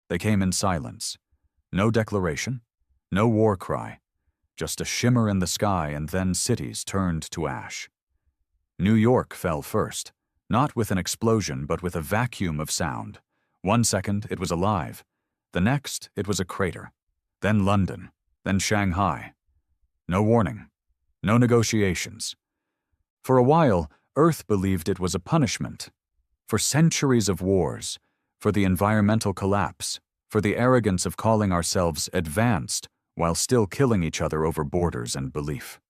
They came in silence. No declaration, no war cry, just a shimmer in the sky, and then cities turned to ash. New York fell first, not with an explosion but with a vacuum of sound. 1 second it was alive, the next it was a crater, then London, then Shanghai. No warning, no negotiations. For a while, Earth believed it was a punishment. For centuries of wars, for the environmental collapse, for the arrogance of calling ourselves advanced while still killing each other over borders and belief.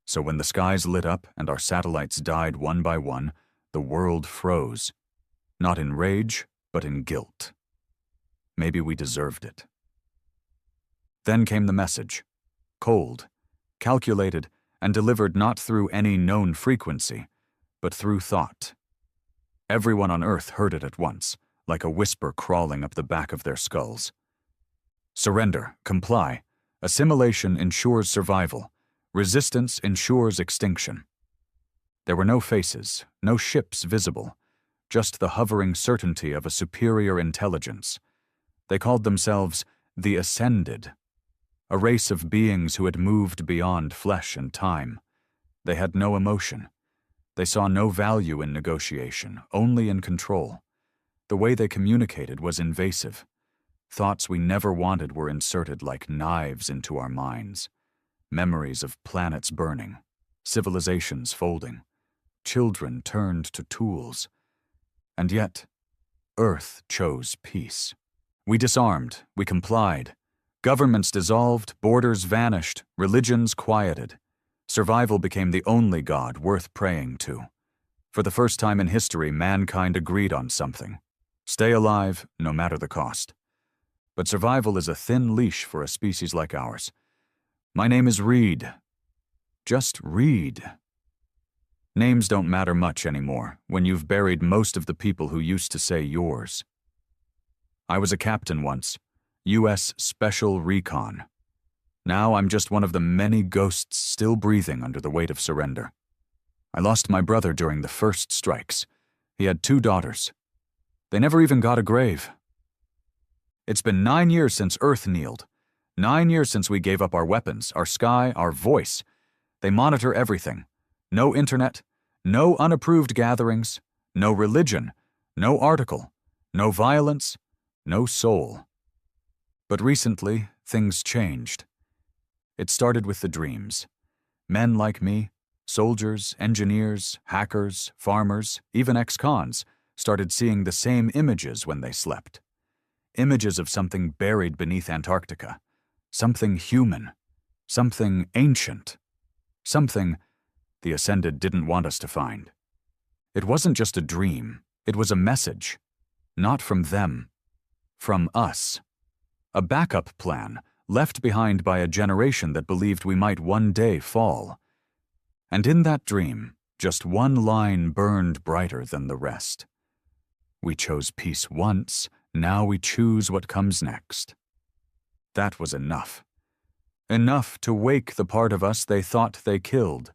So when the skies lit up and our satellites died one by one, the world froze, not in rage, but in guilt. Maybe we deserved it. Then came the message, cold, calculated, and delivered not through any known frequency, but through thought. Everyone on Earth heard it at once, like a whisper crawling up the back of their skulls. Surrender, comply. Assimilation ensures survival. Resistance ensures extinction. There were no faces, no ships visible, just the hovering certainty of a superior intelligence. They called themselves the Ascended, a race of beings who had moved beyond flesh and time. They had no emotion. They saw no value in negotiation, only in control. The way they communicated was invasive. Thoughts we never wanted were inserted like knives into our minds. Memories of planets burning, civilizations folding, children turned to tools. And yet, Earth chose peace. We disarmed, we complied. Governments dissolved, borders vanished, religions quieted. Survival became the only god worth praying to. For the first time in history, mankind agreed on something. Stay alive, no matter the cost. But survival is a thin leash for a species like ours. My name is Reed. Just Reed. Names don't matter much anymore when you've buried most of the people who used to say yours. I was a captain once, U.S. Special Recon. Now I'm just one of the many ghosts still breathing under the weight of surrender. I lost my brother during the first strikes. He had 2 daughters. They never even got a grave. It's been 9 years since Earth kneeled. 9 years since we gave up our weapons, our sky, our voice. They monitor everything. No internet, no unapproved gatherings, no religion, no article, no violence, no soul. But recently, things changed. It started with the dreams. Men like me, soldiers, engineers, hackers, farmers, even ex-cons, started seeing the same images when they slept. Images of something buried beneath Antarctica. Something human. Something ancient. Something the Ascended didn't want us to find. It wasn't just a dream. It was a message. Not from them. From us. A backup plan, left behind by a generation that believed we might one day fall. And in that dream, just one line burned brighter than the rest. We chose peace once, now we choose what comes next. That was enough. Enough to wake the part of us they thought they killed.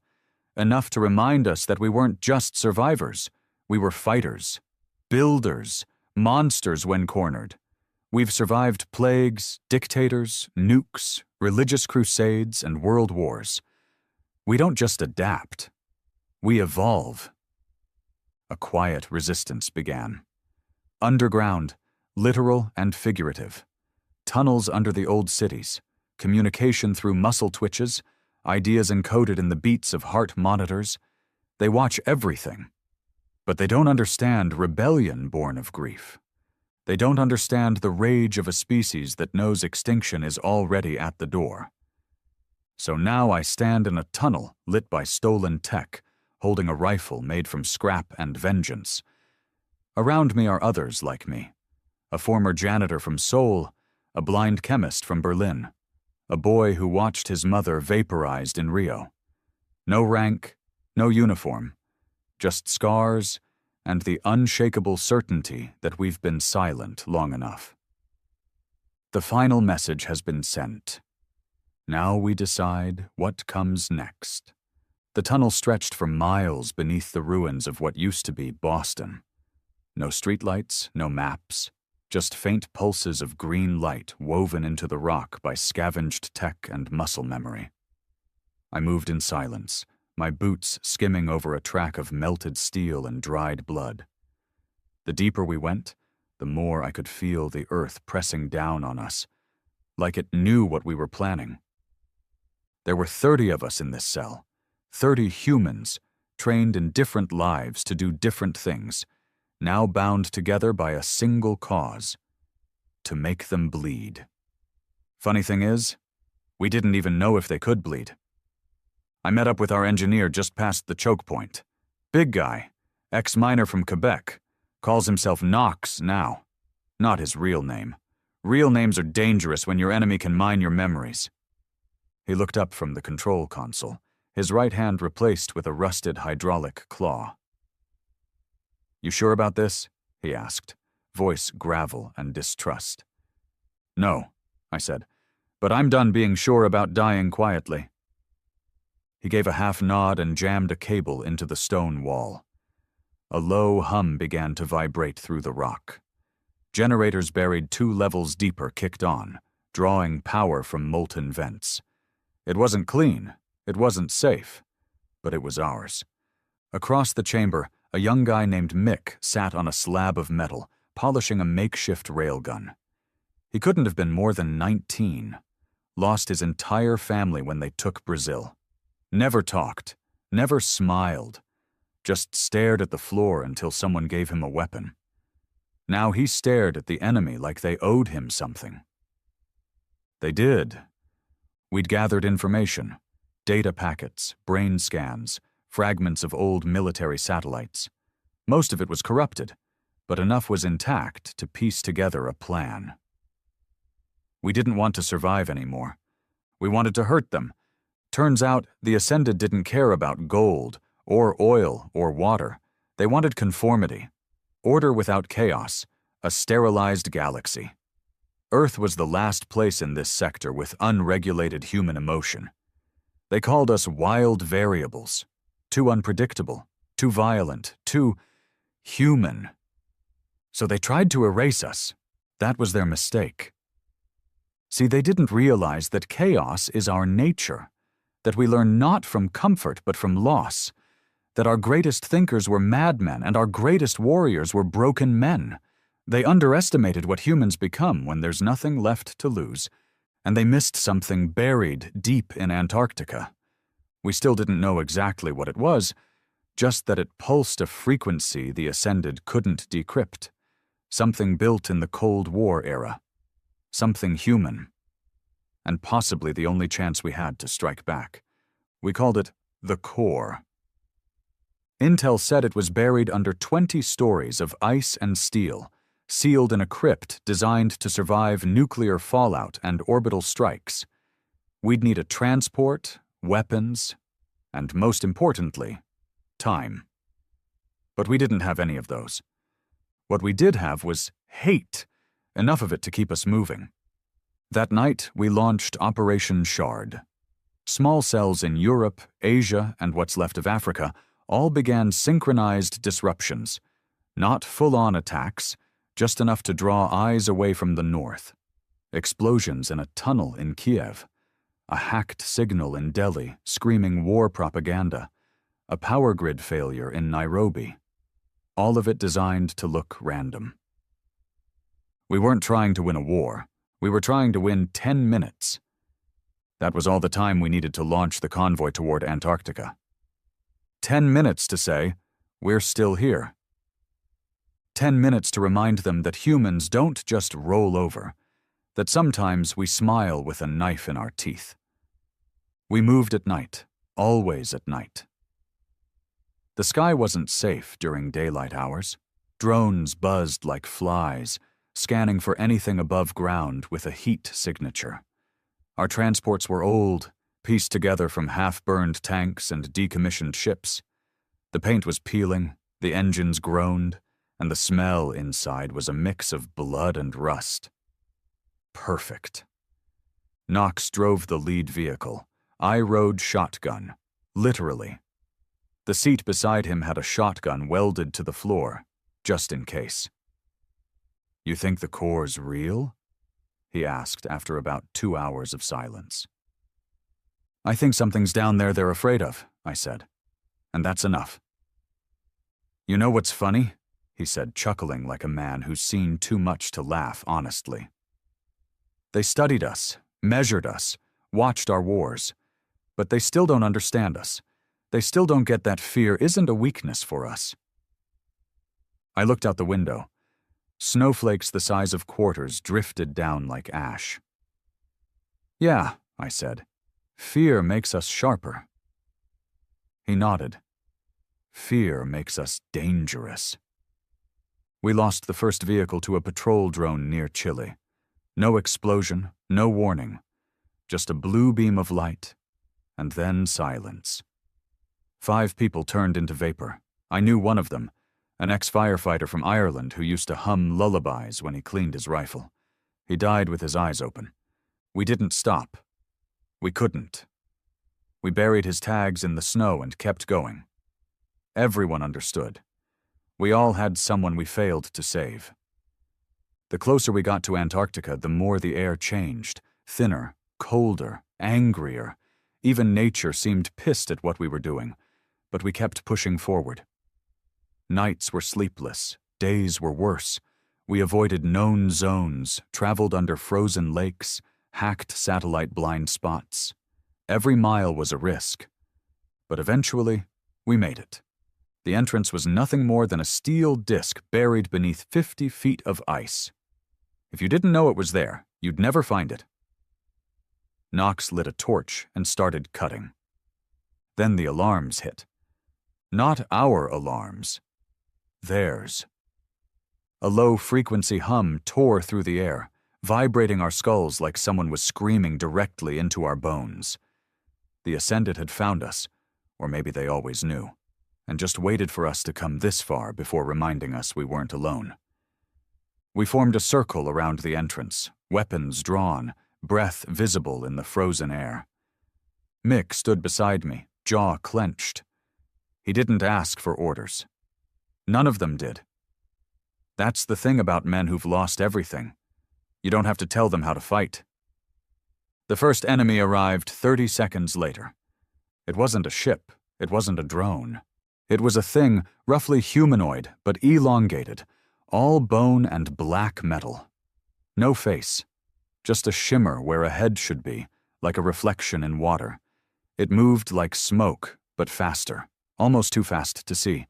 Enough to remind us that we weren't just survivors. We were fighters, builders, monsters when cornered. We've survived plagues, dictators, nukes, religious crusades, and world wars. We don't just adapt. We evolve. A quiet resistance began. Underground, literal and figurative. Tunnels under the old cities, communication through muscle twitches, ideas encoded in the beats of heart monitors. They watch everything. But they don't understand rebellion born of grief. They don't understand the rage of a species that knows extinction is already at the door. So now I stand in a tunnel lit by stolen tech, holding a rifle made from scrap and vengeance. Around me are others like me. A former janitor from Seoul, a blind chemist from Berlin, a boy who watched his mother vaporized in Rio. No rank, no uniform, just scars and the unshakable certainty that we've been silent long enough. The final message has been sent. Now we decide what comes next. The tunnel stretched for miles beneath the ruins of what used to be Boston. No streetlights, no maps, just faint pulses of green light woven into the rock by scavenged tech and muscle memory. I moved in silence, my boots skimming over a track of melted steel and dried blood. The deeper we went, the more I could feel the earth pressing down on us, like it knew what we were planning. There were 30 of us in this cell, 30 humans, trained in different lives to do different things, now bound together by a single cause: to make them bleed. Funny thing is, we didn't even know if they could bleed. I met up with our engineer just past the choke point. Big guy, ex-miner from Quebec, calls himself Knox now. Not his real name. Real names are dangerous when your enemy can mine your memories. He looked up from the control console, his right hand replaced with a rusted hydraulic claw. "You sure about this?" he asked, voice gravel and distrust. "No," I said, "but I'm done being sure about dying quietly." He gave a half nod and jammed a cable into the stone wall. A low hum began to vibrate through the rock. Generators buried 2 levels deeper kicked on, drawing power from molten vents. It wasn't clean, it wasn't safe, but it was ours. Across the chamber, a young guy named Mick sat on a slab of metal, polishing a makeshift railgun. He couldn't have been more than 19. Lost his entire family when they took Brazil. Never talked, never smiled, just stared at the floor until someone gave him a weapon. Now he stared at the enemy like they owed him something. They did. We'd gathered information, data packets, brain scans, fragments of old military satellites. Most of it was corrupted, but enough was intact to piece together a plan. We didn't want to survive anymore. We wanted to hurt them. Turns out the Ascended didn't care about gold, or oil, or water. They wanted conformity. Order without chaos, a sterilized galaxy. Earth was the last place in this sector with unregulated human emotion. They called us wild variables, too unpredictable, too violent, too human. So they tried to erase us. That was their mistake. See, they didn't realize that chaos is our nature, that we learn not from comfort but from loss, that our greatest thinkers were madmen and our greatest warriors were broken men. They underestimated what humans become when there's nothing left to lose, and they missed something buried deep in Antarctica. We still didn't know exactly what it was, just that it pulsed a frequency the Ascended couldn't decrypt, something built in the Cold War era, something human, and possibly the only chance we had to strike back. We called it the Core. Intel said it was buried under 20 stories of ice and steel, sealed in a crypt designed to survive nuclear fallout and orbital strikes. We'd need a transport, weapons, and most importantly, time. But we didn't have any of those. What we did have was hate, enough of it to keep us moving. That night, we launched Operation Shard. Small cells in Europe, Asia, and what's left of Africa all began synchronized disruptions, not full-on attacks, just enough to draw eyes away from the north. Explosions in a tunnel in Kiev, a hacked signal in Delhi screaming war propaganda, a power grid failure in Nairobi. All of it designed to look random. We weren't trying to win a war. We were trying to win 10 minutes. That was all the time we needed to launch the convoy toward Antarctica. 10 minutes to say, we're still here. 10 minutes to remind them that humans don't just roll over, that sometimes we smile with a knife in our teeth. We moved at night, always at night. The sky wasn't safe during daylight hours. Drones buzzed like flies, scanning for anything above ground with a heat signature. Our transports were old, pieced together from half-burned tanks and decommissioned ships. The paint was peeling, the engines groaned, and the smell inside was a mix of blood and rust. Perfect. Knox drove the lead vehicle. I rode shotgun, literally. The seat beside him had a shotgun welded to the floor, just in case. You think the core's real? He asked after about 2 hours of silence. I think something's down there they're afraid of, I said. And that's enough. You know what's funny? He said, chuckling like a man who's seen too much to laugh honestly. They studied us, measured us, watched our wars, but they still don't understand us. They still don't get that fear isn't a weakness for us. I looked out the window. Snowflakes the size of quarters drifted down like ash. Yeah, I said. Fear makes us sharper. He nodded. Fear makes us dangerous. We lost the first vehicle to a patrol drone near Chile. No explosion, no warning. Just a blue beam of light, and then silence. 5 people turned into vapor. I knew one of them, an ex-firefighter from Ireland who used to hum lullabies when he cleaned his rifle. He died with his eyes open. We didn't stop. We couldn't. We buried his tags in the snow and kept going. Everyone understood. We all had someone we failed to save. The closer we got to Antarctica, the more the air changed, thinner, colder, angrier. Even nature seemed pissed at what we were doing, but we kept pushing forward. Nights were sleepless, days were worse. We avoided known zones, traveled under frozen lakes, hacked satellite blind spots. Every mile was a risk. But eventually, we made it. The entrance was nothing more than a steel disc buried beneath 50 feet of ice. If you didn't know it was there, you'd never find it. Knox lit a torch and started cutting. Then the alarms hit. Not our alarms. Theirs. A low-frequency hum tore through the air, vibrating our skulls like someone was screaming directly into our bones. The Ascended had found us, or maybe they always knew, and just waited for us to come this far before reminding us we weren't alone. We formed a circle around the entrance, weapons drawn, breath visible in the frozen air. Mick stood beside me, jaw clenched. He didn't ask for orders. None of them did. That's the thing about men who've lost everything. You don't have to tell them how to fight. The first enemy arrived 30 seconds later. It wasn't a ship. It wasn't a drone. It was a thing roughly humanoid, but elongated, all bone and black metal. No face. Just a shimmer where a head should be, like a reflection in water. It moved like smoke, but faster, almost too fast to see.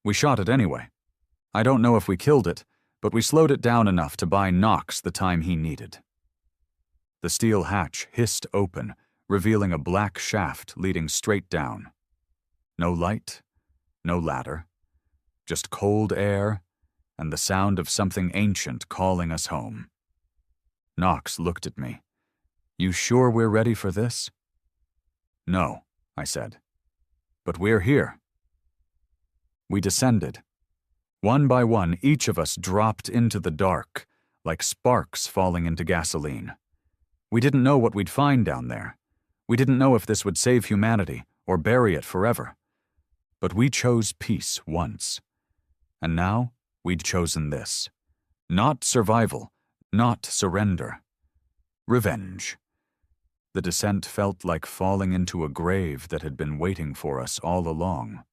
We shot it anyway. I don't know if we killed it, but we slowed it down enough to buy Knox the time he needed. The steel hatch hissed open, revealing a black shaft leading straight down. No light, no ladder, just cold air and the sound of something ancient calling us home. Knox looked at me. You sure we're ready for this? No, I said. But we're here. We descended. One by one, each of us dropped into the dark, like sparks falling into gasoline. We didn't know what we'd find down there. We didn't know if this would save humanity or bury it forever. But we chose peace once. And now, we'd chosen this. Not survival, not surrender. Revenge. The descent felt like falling into a grave that had been waiting for us all along.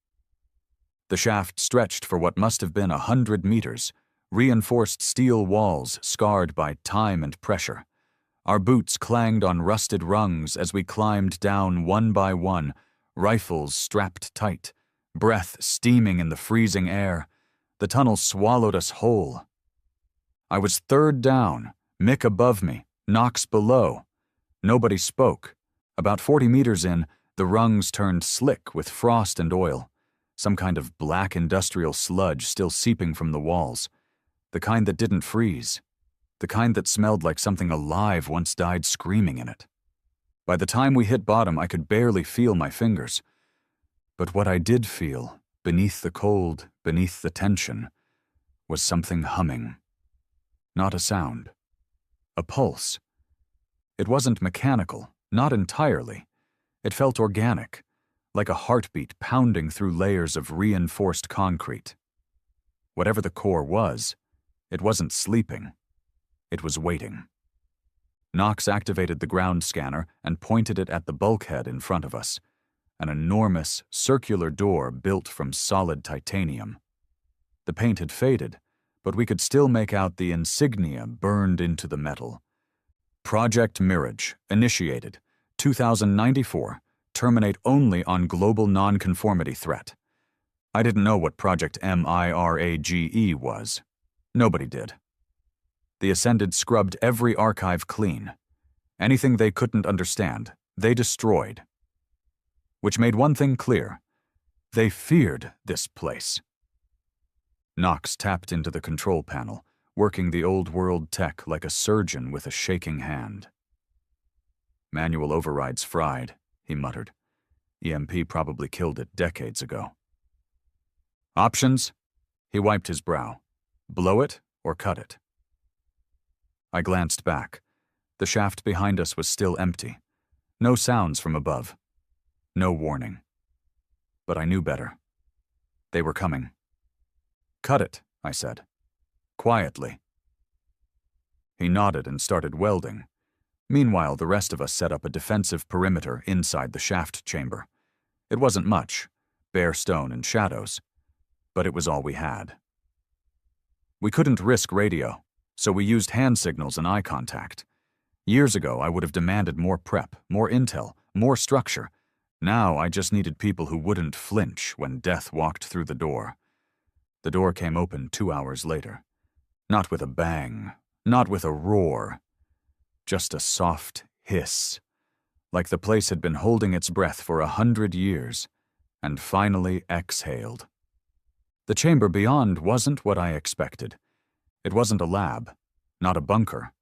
The shaft stretched for what must have been 100 meters, reinforced steel walls scarred by time and pressure. Our boots clanged on rusted rungs as we climbed down one by one, rifles strapped tight, breath steaming in the freezing air. The tunnel swallowed us whole. I was third down, Mick above me, Knox below. Nobody spoke. About 40 meters in, the rungs turned slick with frost and oil. Some kind of black industrial sludge still seeping from the walls. The kind that didn't freeze. The kind that smelled like something alive once died screaming in it. By the time we hit bottom, I could barely feel my fingers. But what I did feel, beneath the cold, beneath the tension, was something humming. Not a sound. A pulse. It wasn't mechanical, not entirely. It felt organic, like a heartbeat pounding through layers of reinforced concrete. Whatever the core was, It wasn't sleeping. It was waiting. Knox activated the ground scanner and pointed it at the bulkhead in front of us, an enormous, circular door built from solid titanium. The paint had faded, but we could still make out the insignia burned into the metal. Project Mirage, initiated, 2094, terminate only on global nonconformity threat. I didn't know what Project MIRAGE was. Nobody did. The Ascended scrubbed every archive clean. Anything they couldn't understand, they destroyed. Which made one thing clear. They feared this place. Knox tapped into the control panel, working the old-world tech like a surgeon with a shaking hand. Manual overrides fried, he muttered. EMP probably killed it decades ago. Options? He wiped his brow. Blow it or cut it. I glanced back. The shaft behind us was still empty. No sounds from above. No warning. But I knew better. They were coming. Cut it, I said. Quietly. He nodded and started welding. Meanwhile, the rest of us set up a defensive perimeter inside the shaft chamber. It wasn't much, bare stone and shadows, but it was all we had. We couldn't risk radio, so we used hand signals and eye contact. Years ago, I would have demanded more prep, more intel, more structure. Now I just needed people who wouldn't flinch when death walked through the door. The door came open 2 hours later. Not with a bang, not with a roar. Just a soft hiss, like the place had been holding its breath for 100 years, and finally exhaled. The chamber beyond wasn't what I expected. It wasn't a lab, not a bunker,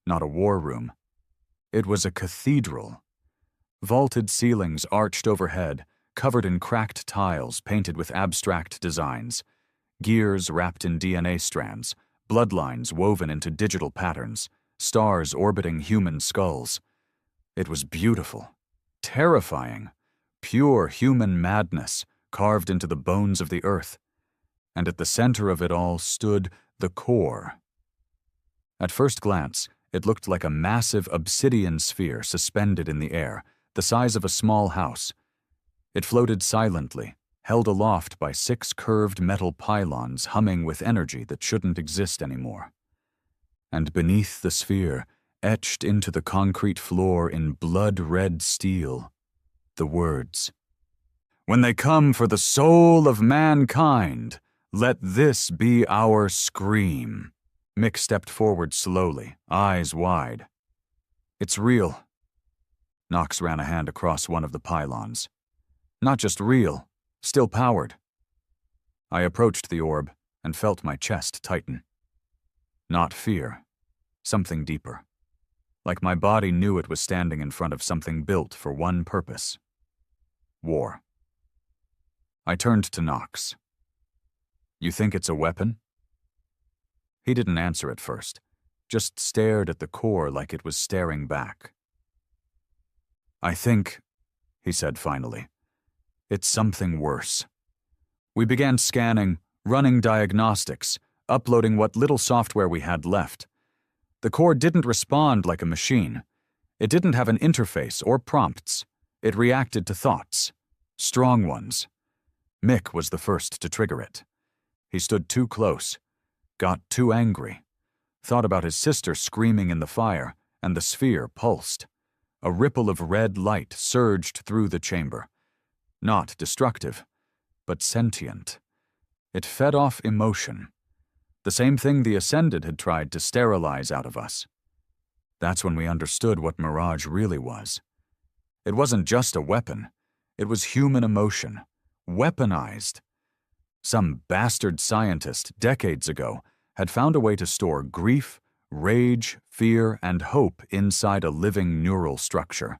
not a war room. It was a cathedral. Vaulted ceilings arched overhead, covered in cracked tiles painted with abstract designs, gears wrapped in DNA strands, bloodlines woven into digital patterns, stars orbiting human skulls. It was beautiful, terrifying, pure human madness carved into the bones of the earth. And at the center of it all stood the core. At first glance, it looked like a massive obsidian sphere suspended in the air, the size of a small house. It floated silently, held aloft by 6 curved metal pylons humming with energy that shouldn't exist anymore. And beneath the sphere, etched into the concrete floor in blood-red steel, the words, "When they come for the soul of mankind, let this be our scream." Mick stepped forward slowly, eyes wide. "It's real." Knox ran a hand across one of the pylons. "Not just real, still powered." I approached the orb and felt my chest tighten. Not fear, something deeper. Like my body knew it was standing in front of something built for one purpose. War. I turned to Knox. "You think it's a weapon?" He didn't answer at first, just stared at the core like it was staring back. "I think," he said finally, "it's something worse." We began scanning, running diagnostics, uploading what little software we had left. The core didn't respond like a machine. It didn't have an interface or prompts. It reacted to thoughts. Strong ones. Mick was the first to trigger it. He stood too close, got too angry, thought about his sister screaming in the fire, and the sphere pulsed. A ripple of red light surged through the chamber. Not destructive, but sentient. It fed off emotion. The same thing the Ascended had tried to sterilize out of us. That's when we understood what Mirage really was. It wasn't just a weapon. It was human emotion. Weaponized. Some bastard scientist, decades ago, had found a way to store grief, rage, fear, and hope inside a living neural structure,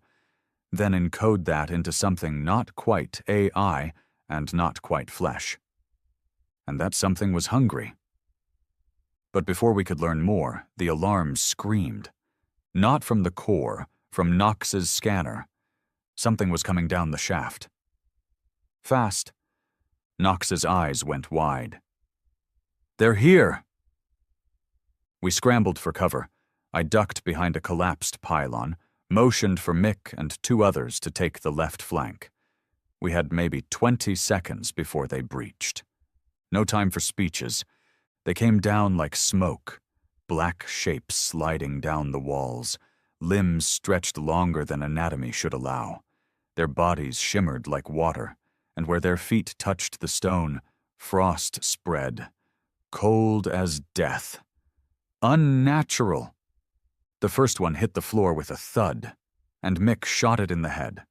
then encode that into something not quite AI and not quite flesh. And that something was hungry. But before we could learn more, the alarm screamed. Not from the core, from Knox's scanner. Something was coming down the shaft. Fast. Knox's eyes went wide. "They're here!" We scrambled for cover. I ducked behind a collapsed pylon, motioned for Mick and 2 others to take the left flank. We had maybe 20 seconds before they breached. No time for speeches. They came down like smoke, black shapes sliding down the walls, limbs stretched longer than anatomy should allow. Their bodies shimmered like water, and where their feet touched the stone, frost spread, cold as death. Unnatural. The first one hit the floor with a thud, and Mick shot it in the head.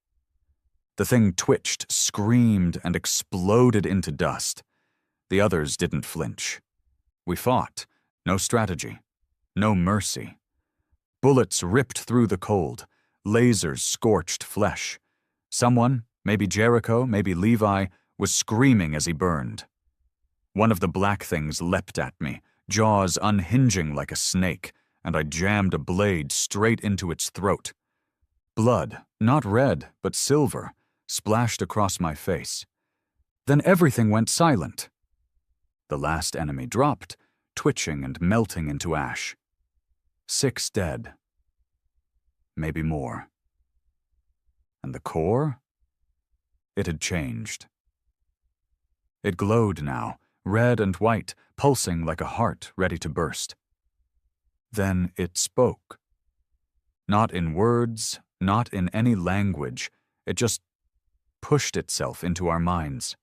The thing twitched, screamed, and exploded into dust. The others didn't flinch. We fought. No strategy. No mercy. Bullets ripped through the cold. Lasers scorched flesh. Someone, maybe Jericho, maybe Levi, was screaming as he burned. One of the black things leapt at me, jaws unhinging like a snake, and I jammed a blade straight into its throat. Blood, not red, but silver, splashed across my face. Then everything went silent. The last enemy dropped, twitching and melting into ash. 6 dead. Maybe more. And the core? It had changed. It glowed now, red and white, pulsing like a heart ready to burst. Then it spoke. Not in words, not in any language. It just pushed itself into our minds.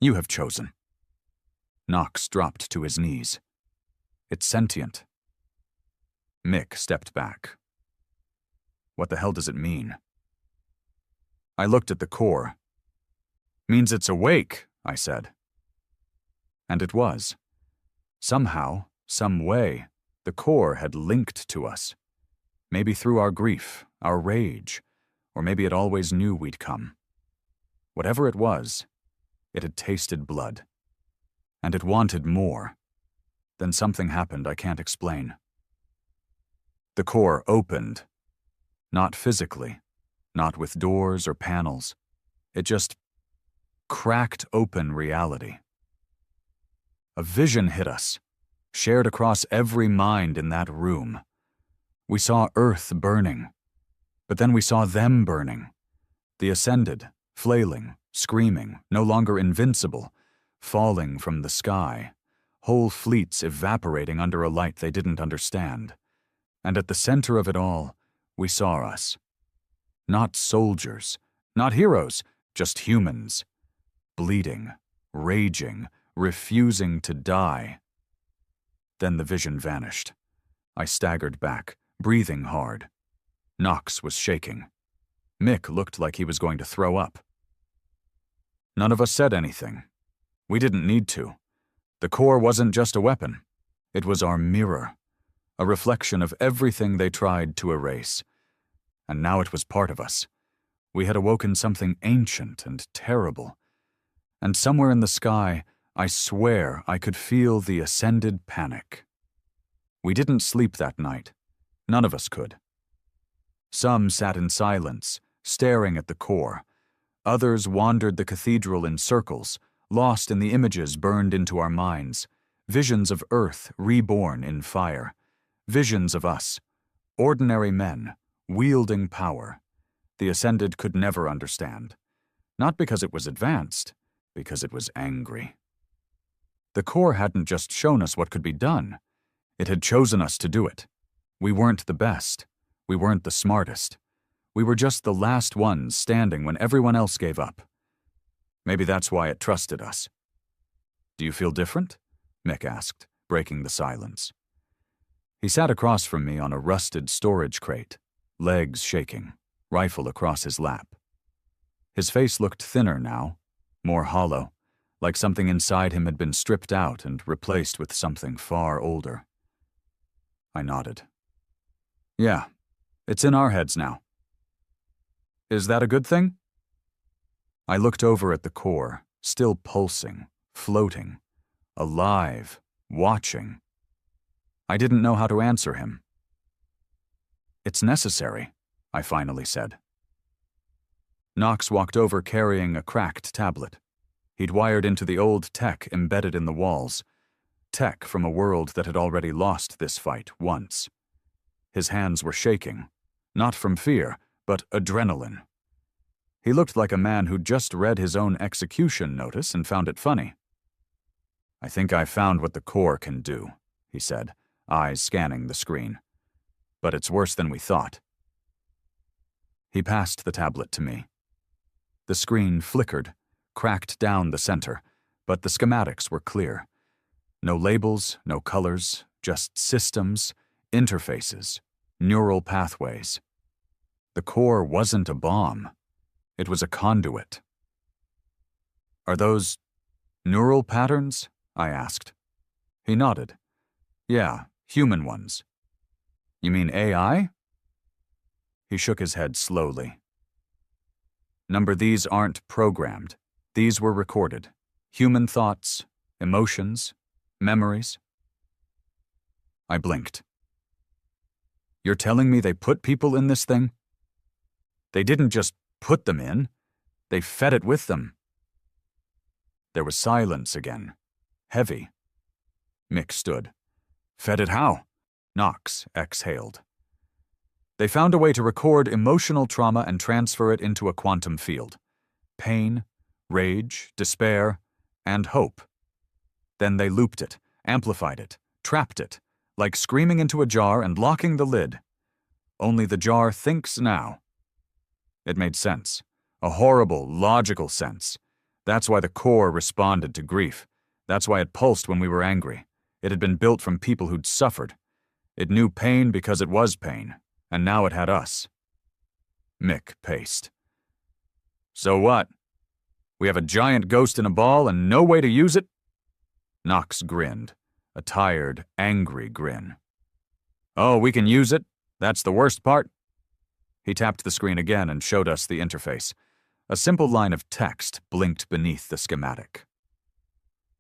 You have chosen. Knox dropped to his knees. It's sentient. Mick stepped back. What the hell does it mean? I looked at the core. Means it's awake, I said. And it was. Somehow, some way, the core had linked to us. Maybe through our grief, our rage, or maybe it always knew we'd come. Whatever it was, it had tasted blood. And it wanted more. Then something happened I can't explain. The core opened. Not physically, not with doors or panels. It just cracked open reality. A vision hit us, shared across every mind in that room. We saw Earth burning, but then we saw them burning. The Ascended, flailing, screaming, no longer invincible, falling from the sky, whole fleets evaporating under a light they didn't understand. And at the center of it all, we saw us. Not soldiers, not heroes, just humans. Bleeding, raging, refusing to die. Then the vision vanished. I staggered back, breathing hard. Knox was shaking. Mick looked like he was going to throw up. None of us said anything. We didn't need to. The core wasn't just a weapon. It was our mirror, a reflection of everything they tried to erase. And now it was part of us. We had awoken something ancient and terrible. And somewhere in the sky, I swear I could feel the Ascended panic. We didn't sleep that night. None of us could. Some sat in silence, staring at the core. Others wandered the cathedral in circles, lost in the images burned into our minds, visions of Earth reborn in fire, visions of us, ordinary men, wielding power. The Ascended could never understand. Not because it was advanced, because it was angry. The core hadn't just shown us what could be done. It had chosen us to do it. We weren't the best. We weren't the smartest. We were just the last ones standing when everyone else gave up. Maybe that's why it trusted us. Do you feel different? Mick asked, breaking the silence. He sat across from me on a rusted storage crate, legs shaking, rifle across his lap. His face looked thinner now, more hollow, like something inside him had been stripped out and replaced with something far older. I nodded. Yeah, it's in our heads now. Is that a good thing? I looked over at the core, still pulsing, floating, alive, watching. I didn't know how to answer him. It's necessary, I finally said. Knox walked over carrying a cracked tablet. He'd wired into the old tech embedded in the walls. tech from a world that had already lost this fight once. His hands were shaking, not from fear, but adrenaline. He looked like a man who'd just read his own execution notice and found it funny. "I think I found what the core can do," he said, eyes scanning the screen. "But it's worse than we thought." He passed the tablet to me. The screen flickered, cracked down the center, but the schematics were clear. No labels, no colors, just systems, interfaces, neural pathways. The core wasn't a bomb. It was a conduit. "Are those neural patterns?" I asked. He nodded. "Yeah, human ones." "You mean AI?" He shook his head slowly. "Number, these aren't programmed. These were recorded. Human thoughts, emotions, memories." I blinked. "You're telling me they put people in this thing?" "They didn't just put them in. They fed it with them." There was silence again. Heavy. Mick stood. "Fed it how?" Knox exhaled. "They found a way to record emotional trauma and transfer it into a quantum field. Pain, rage, despair, and hope. Then they looped it, amplified it, trapped it, like screaming into a jar and locking the lid. Only the jar thinks now." It made sense. A horrible, logical sense. That's why the core responded to grief. That's why it pulsed when we were angry. It had been built from people who'd suffered. It knew pain because it was pain, and now it had us. Mick paced. "So what? We have a giant ghost in a ball and no way to use it?" Knox grinned, a tired, angry grin. "Oh, we can use it. That's the worst part." He tapped the screen again and showed us the interface. A simple line of text blinked beneath the schematic.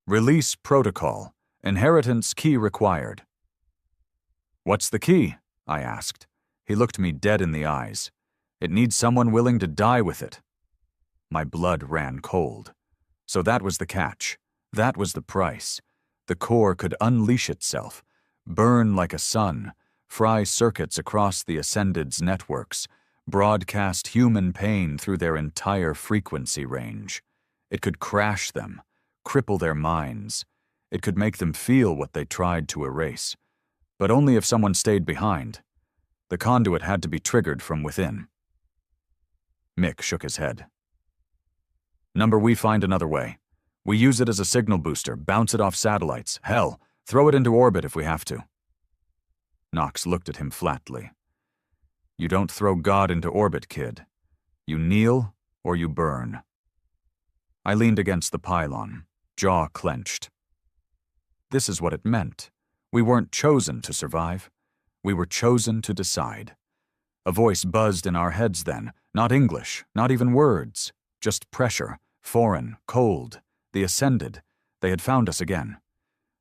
"Release protocol. Inheritance key required." "What's the key?" I asked. He looked me dead in the eyes. "It needs someone willing to die with it." My blood ran cold. So that was the catch. That was the price. The core could unleash itself, burn like a sun, fry circuits across the Ascended's networks, broadcast human pain through their entire frequency range. It could crash them, cripple their minds. It could make them feel what they tried to erase. But only if someone stayed behind. The conduit had to be triggered from within. Mick shook his head. "Number, we find another way. We use it as a signal booster, bounce it off satellites. Hell, throw it into orbit if we have to." Knox looked at him flatly. "You don't throw God into orbit, kid. You kneel or you burn." I leaned against the pylon, jaw clenched. This is what it meant. We weren't chosen to survive. We were chosen to decide. A voice buzzed in our heads then, not English, not even words, just pressure, foreign, cold, the Ascended. They had found us again.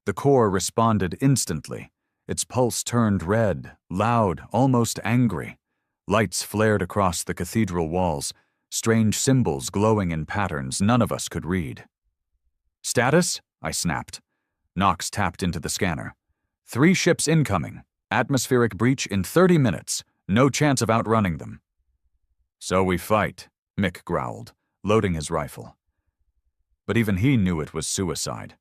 The core responded instantly. Its pulse turned red, loud, almost angry. Lights flared across the cathedral walls, strange symbols glowing in patterns none of us could read. "Status?" I snapped. Knox tapped into the scanner. 3 ships incoming. Atmospheric breach in 30 minutes. No chance of outrunning them." "So we fight," Mick growled, loading his rifle. But even he knew it was suicide.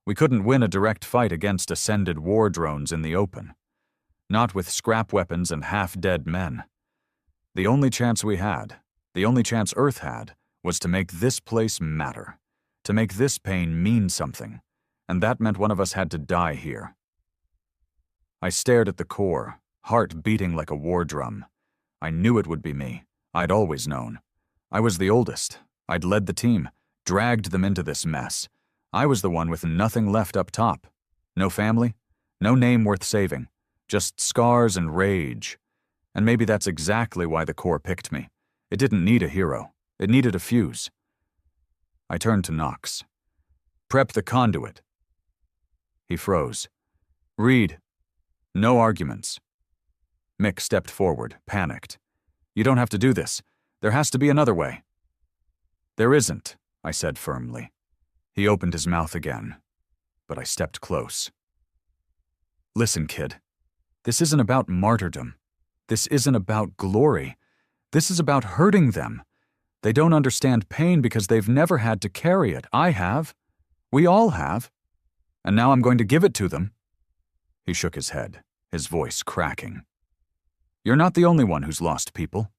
We couldn't win a direct fight against Ascended war drones in the open. Not with scrap weapons and half-dead men. The only chance we had, the only chance Earth had, was to make this place matter. To make this pain mean something. And that meant one of us had to die here. I stared at the core, heart beating like a war drum. I knew it would be me. I'd always known. I was the oldest. I'd led the team, dragged them into this mess. I was the one with nothing left up top. No family, no name worth saving, just scars and rage. And maybe that's exactly why the core picked me. It didn't need a hero. It needed a fuse. I turned to Knox. "Prep the conduit." He froze. "Read. No arguments." Mick stepped forward, panicked. "You don't have to do this. There has to be another way." "There isn't," I said firmly. He opened his mouth again. but I stepped close. Listen, kid. This isn't about martyrdom. This isn't about glory. This is about hurting them. They don't understand pain because they've never had to carry it. I have. We all have. And now I'm going to give it to them. He shook his head, his voice cracking. You're not the only one who's lost people.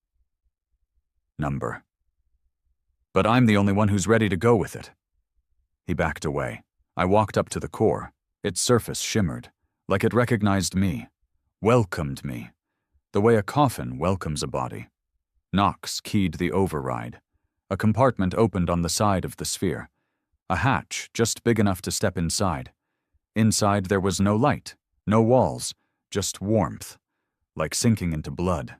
Number. But I'm the only one who's ready to go with it. He backed away. I walked up to the core. Its surface shimmered, like it recognized me, welcomed me, the way a coffin welcomes a body. Knox keyed the override. A compartment opened on the side of the sphere. A hatch just big enough to step inside. Inside there was no light, no walls, just warmth, like sinking into blood.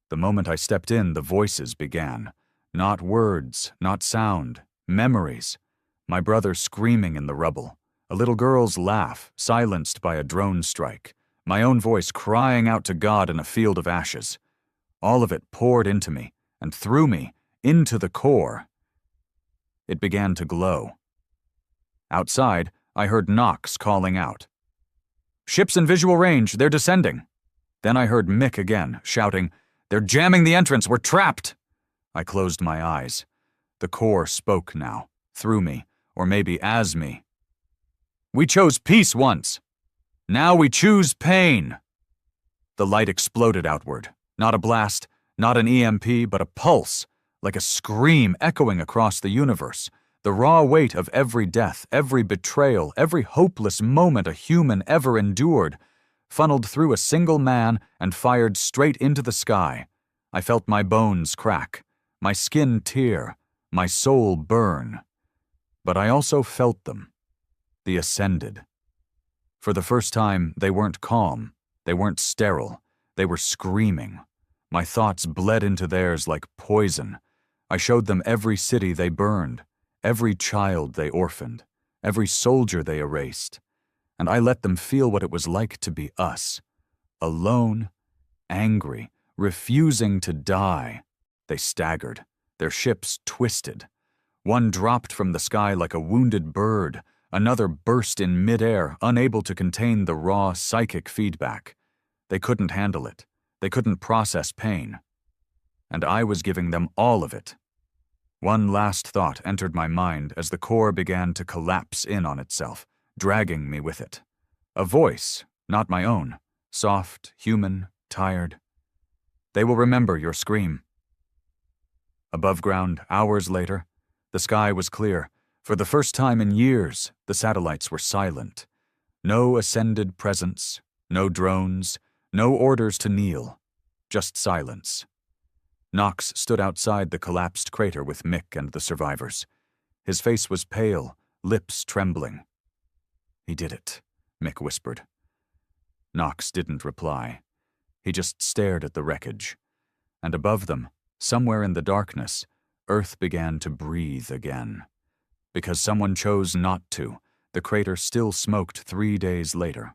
The moment I stepped in, the voices began. Not words, not sound, memories. My brother screaming in the rubble. A little girl's laugh, silenced by a drone strike. My own voice crying out to God in a field of ashes. All of it poured into me, and through me, into the core. It began to glow. Outside, I heard Knox calling out. Ships in visual range, they're descending. Then I heard Mick again, shouting, They're jamming the entrance, we're trapped! I closed my eyes. The core spoke now, through me, or maybe as me. We chose peace once. Now we choose pain. The light exploded outward. Not a blast, not an EMP, but a pulse, like a scream echoing across the universe. The raw weight of every death, every betrayal, every hopeless moment a human ever endured, funneled through a single man and fired straight into the sky. I felt my bones crack, my skin tear, my soul burn. But I also felt them. The Ascended. For the first time, they weren't calm. They weren't sterile. They were screaming. My thoughts bled into theirs like poison. I showed them every city they burned, every child they orphaned, every soldier they erased. And I let them feel what it was like to be us. Alone, angry, refusing to die. They staggered, their ships twisted. One dropped from the sky like a wounded bird. Another burst in midair, unable to contain the raw psychic feedback. They couldn't handle it. They couldn't process pain. And I was giving them all of it. One last thought entered my mind as the core began to collapse in on itself, dragging me with it. A voice, not my own, soft, human, tired. They will remember your scream. Above ground, hours later, the sky was clear. For the first time in years, the satellites were silent. No ascended presence, no drones, no orders to kneel, just silence. Knox stood outside the collapsed crater with Mick and the survivors. His face was pale, lips trembling. He did it, Mick whispered. Knox didn't reply. He just stared at the wreckage. And above them, somewhere in the darkness, Earth began to breathe again. Because someone chose not to, the crater still smoked 3 days later.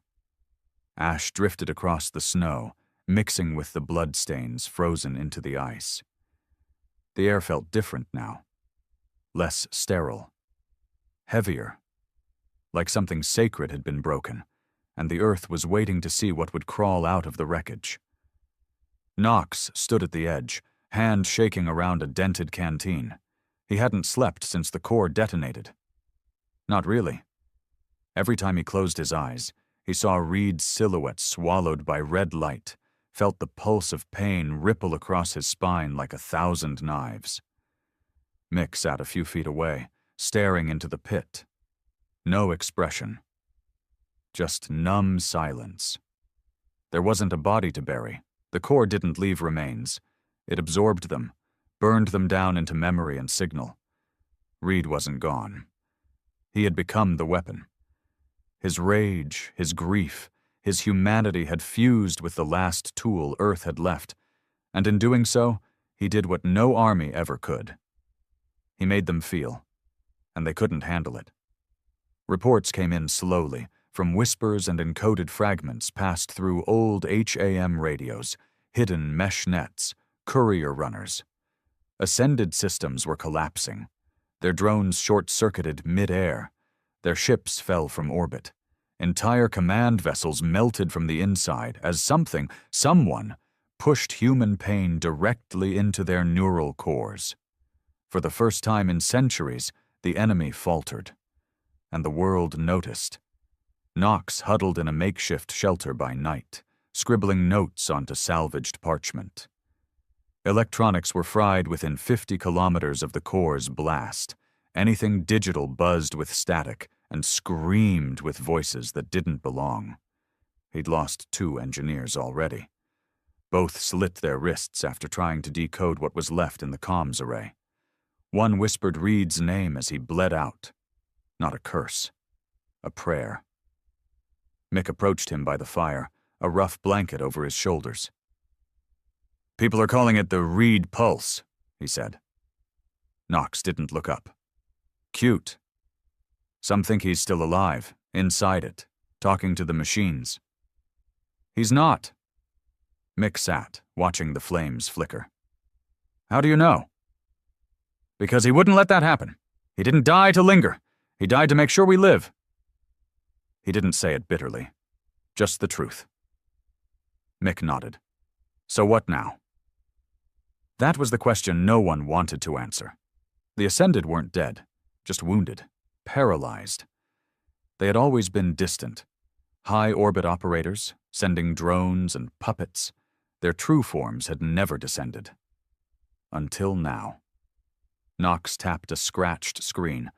Ash drifted across the snow, mixing with the bloodstains frozen into the ice. The air felt different now. Less sterile. Heavier. Like something sacred had been broken, and the earth was waiting to see what would crawl out of the wreckage. Knox stood at the edge, hand shaking around a dented canteen. He hadn't slept since the core detonated. Not really. Every time he closed his eyes, he saw Reed's silhouette swallowed by red light, felt the pulse of pain ripple across his spine like 1,000 knives. Mick sat a few feet away, staring into the pit. No expression. Just numb silence. There wasn't a body to bury. The core didn't leave remains. It absorbed them, burned them down into memory and signal. Reed wasn't gone. He had become the weapon. His rage, his grief, his humanity had fused with the last tool Earth had left, and in doing so, he did what no army ever could. He made them feel, and they couldn't handle it. Reports came in slowly, from whispers and encoded fragments passed through old HAM radios, hidden mesh nets, courier runners. Ascended systems were collapsing. Their drones short-circuited mid-air. Their ships fell from orbit. Entire command vessels melted from the inside as someone, pushed human pain directly into their neural cores. For the first time in centuries, the enemy faltered. And the world noticed. Nox huddled in a makeshift shelter by night, scribbling notes onto salvaged parchment. Electronics were fried within 50 kilometers of the core's blast. Anything digital buzzed with static and screamed with voices that didn't belong. He'd lost 2 engineers already. Both slit their wrists after trying to decode what was left in the comms array. One whispered Reed's name as he bled out. Not a curse. A prayer. Mick approached him by the fire, a rough blanket over his shoulders. "People are calling it the Reed Pulse," he said. Nox didn't look up. "Cute. Some think he's still alive, inside it, talking to the machines." "He's not." Mick sat, watching the flames flicker. "How do you know?" "Because he wouldn't let that happen. He didn't die to linger. He died to make sure we live." He didn't say it bitterly. Just the truth. Mick nodded. "So what now?" That was the question no one wanted to answer. The Ascended weren't dead, just wounded, paralyzed. They had always been distant. High-orbit operators, sending drones and puppets. Their true forms had never descended. Until now. Nox tapped a scratched screen,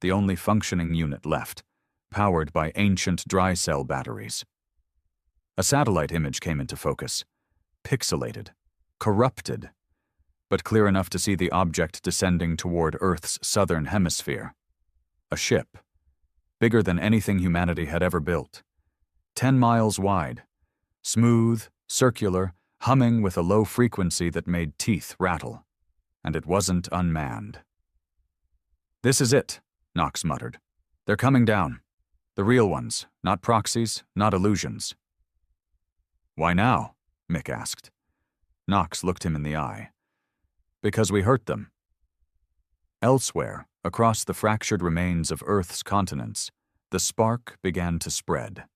the only functioning unit left, powered by ancient dry cell batteries. A satellite image came into focus, pixelated, corrupted, but clear enough to see the object descending toward Earth's southern hemisphere. A ship, bigger than anything humanity had ever built, 10 miles wide, smooth, circular, humming with a low frequency that made teeth rattle. And it wasn't unmanned. "This is it," Nox muttered. "They're coming down. The real ones, not proxies, not illusions." "Why now?" Mick asked. Nox looked him in the eye. "Because we hurt them." Elsewhere, across the fractured remains of Earth's continents, the spark began to spread.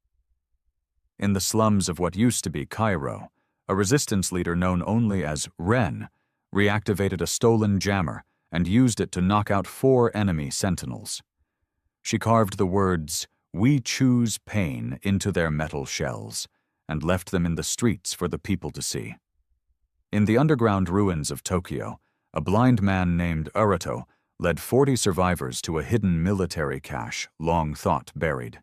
In the slums of what used to be Cairo, a resistance leader known only as Ren reactivated a stolen jammer and used it to knock out 4 enemy sentinels. She carved the words, "We choose pain," into their metal shells, and left them in the streets for the people to see. In the underground ruins of Tokyo, a blind man named Urato led 40 survivors to a hidden military cache long thought buried.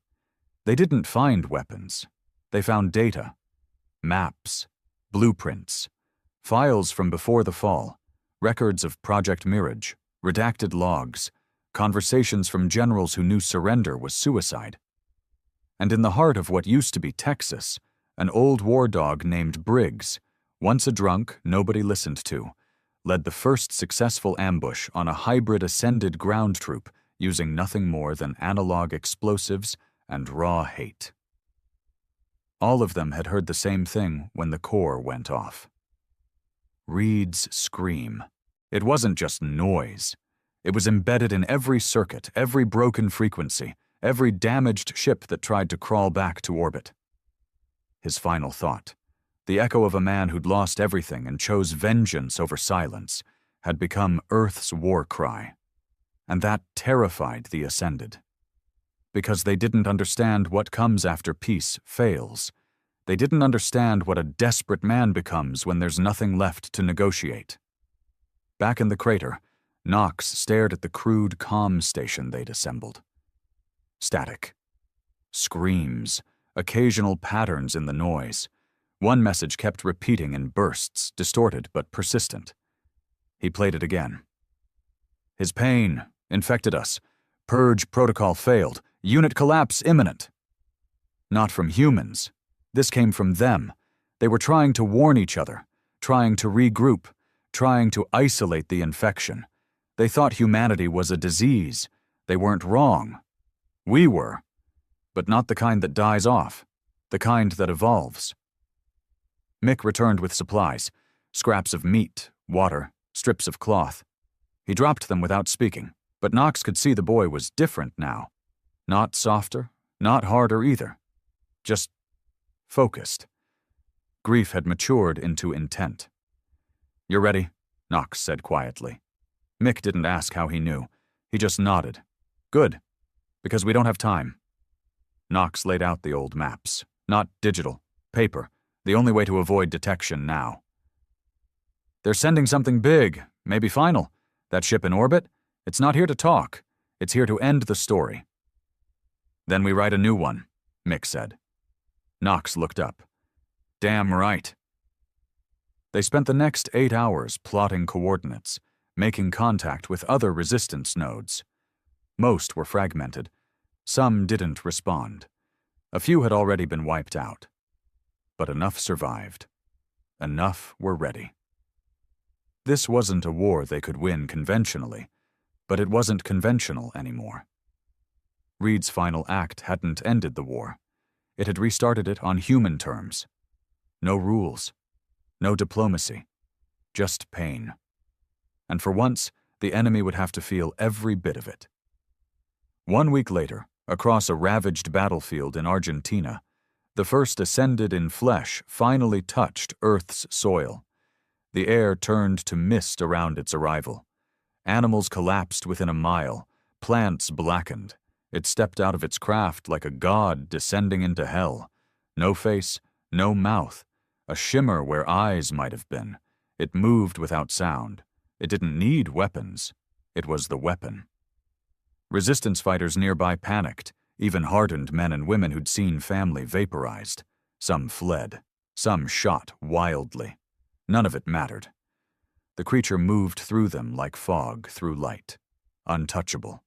They didn't find weapons. They found data, maps, blueprints, files from before the fall, records of Project Mirage, redacted logs, conversations from generals who knew surrender was suicide. And in the heart of what used to be Texas, an old war dog named Briggs, once a drunk nobody listened to, led the first successful ambush on a hybrid Ascended ground troop using nothing more than analog explosives and raw hate. All of them had heard the same thing when the core went off. Reed's scream. It wasn't just noise. It was embedded in every circuit, every broken frequency, every damaged ship that tried to crawl back to orbit. His final thought, the echo of a man who'd lost everything and chose vengeance over silence, had become Earth's war cry. And that terrified the Ascended. Because they didn't understand what comes after peace fails. They didn't understand what a desperate man becomes when there's nothing left to negotiate. Back in the crater, Nox stared at the crude comm station they'd assembled. Static. Screams. Occasional patterns in the noise. One message kept repeating in bursts, distorted but persistent. He played it again. "His pain infected us. Purge protocol failed. Unit collapse imminent." Not from humans. This came from them. They were trying to warn each other, trying to regroup, trying to isolate the infection. They thought humanity was a disease. They weren't wrong. We were. But not the kind that dies off. The kind that evolves. Mick returned with supplies, scraps of meat, water, strips of cloth. He dropped them without speaking, but Nox could see the boy was different now. Not softer, not harder either. Just focused. Grief had matured into intent. "You're ready," Knox said quietly. Mick didn't ask how he knew. He just nodded. "Good, because we don't have time." Knox laid out the old maps. Not digital, paper, the only way to avoid detection now. "They're sending something big, maybe final. That ship in orbit? It's not here to talk. It's here to end the story." "Then we write a new one," Mick said. Knox looked up. "Damn right." They spent the next 8 hours plotting coordinates, making contact with other resistance nodes. Most were fragmented. Some didn't respond. A few had already been wiped out. But enough survived. Enough were ready. This wasn't a war they could win conventionally, but it wasn't conventional anymore. Reed's final act hadn't ended the war. It had restarted it on human terms. No rules. No diplomacy. Just pain. And for once, the enemy would have to feel every bit of it. 1 week later, across a ravaged battlefield in Argentina, the first Ascended in flesh finally touched Earth's soil. The air turned to mist around its arrival. Animals collapsed within a mile. Plants blackened. It stepped out of its craft like a god descending into hell. No face, no mouth, a shimmer where eyes might have been. It moved without sound. It didn't need weapons. It was the weapon. Resistance fighters nearby panicked, even hardened men and women who'd seen family vaporized. Some fled. Some shot wildly. None of it mattered. The creature moved through them like fog through light, untouchable.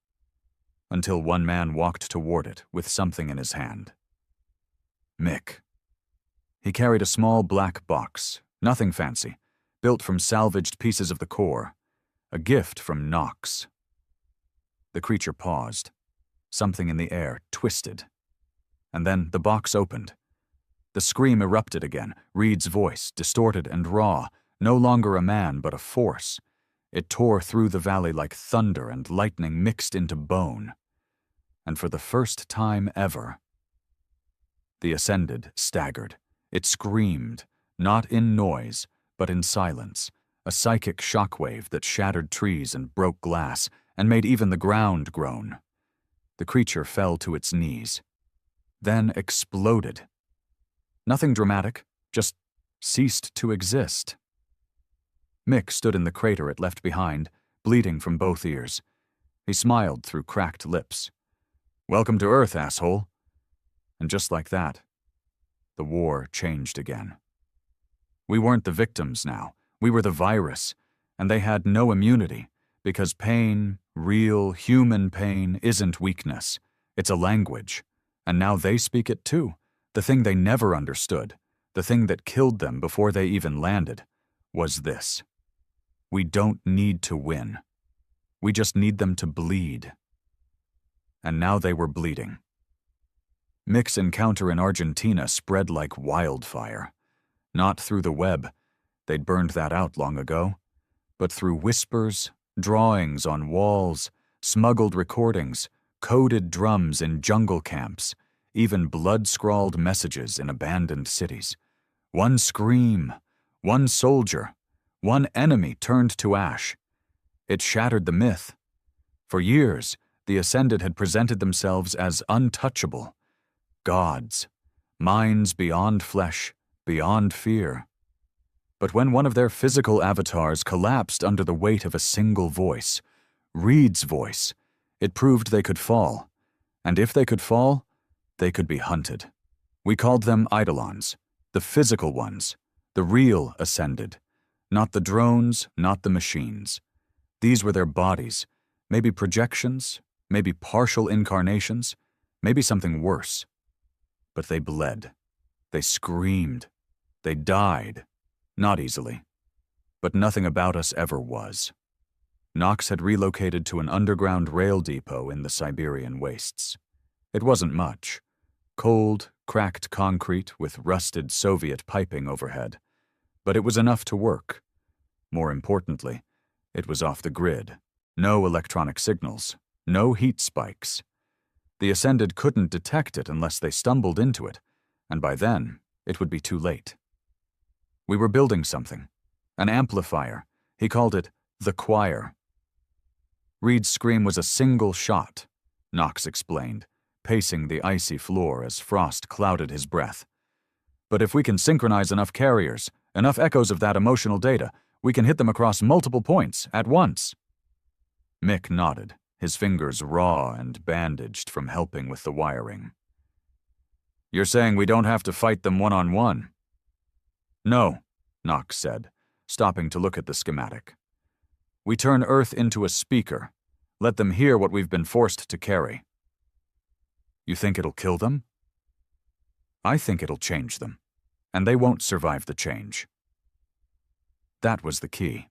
Until one man walked toward it with something in his hand. Mick. He carried a small black box, nothing fancy, built from salvaged pieces of the core, a gift from Knox. The creature paused. Something in the air twisted. And then the box opened. The scream erupted again, Reed's voice, distorted and raw, no longer a man but a force. It tore through the valley like thunder and lightning mixed into bone. And for the first time ever, the Ascended staggered. It screamed, not in noise, but in silence, a psychic shockwave that shattered trees and broke glass and made even the ground groan. The creature fell to its knees, then exploded. Nothing dramatic, just ceased to exist. Mick stood in the crater it left behind, bleeding from both ears. He smiled through cracked lips. "Welcome to Earth, asshole." And just like that, the war changed again. We weren't the victims now. We were the virus, and they had no immunity, because pain, real human pain, isn't weakness. It's a language. And now they speak it too. The thing they never understood, the thing that killed them before they even landed, was this. We don't need to win. We just need them to bleed. And now they were bleeding. Mick's encounter in Argentina spread like wildfire. Not through the web. They'd burned that out long ago. But through whispers, drawings on walls, smuggled recordings, coded drums in jungle camps, even blood-scrawled messages in abandoned cities. One scream, one soldier, one enemy turned to ash. It shattered the myth. For years, the Ascended had presented themselves as untouchable. Gods, minds beyond flesh, beyond fear. But when one of their physical avatars collapsed under the weight of a single voice, Reed's voice, it proved they could fall. And if they could fall, they could be hunted. We called them Eidolons, the physical ones, the real Ascended. Not the drones, not the machines. These were their bodies, maybe projections, maybe partial incarnations, maybe something worse. But they bled. They screamed. They died. Not easily. But nothing about us ever was. Knox had relocated to an underground rail depot in the Siberian wastes. It wasn't much. Cold, cracked concrete with rusted Soviet piping overhead. But it was enough to work. More importantly, it was off the grid. No electronic signals. No heat spikes. The Ascended couldn't detect it unless they stumbled into it, and by then, it would be too late. We were building something. An amplifier. He called it the choir. Reed's scream was a single shot, Knox explained, pacing the icy floor as frost clouded his breath. But if we can synchronize enough carriers, enough echoes of that emotional data, we can hit them across multiple points at once. Mick nodded, his fingers raw and bandaged from helping with the wiring. You're saying we don't have to fight them one-on-one? No, Knox said, stopping to look at the schematic. We turn Earth into a speaker. Let them hear what we've been forced to carry. You think it'll kill them? I think it'll change them, and they won't survive the change. That was the key.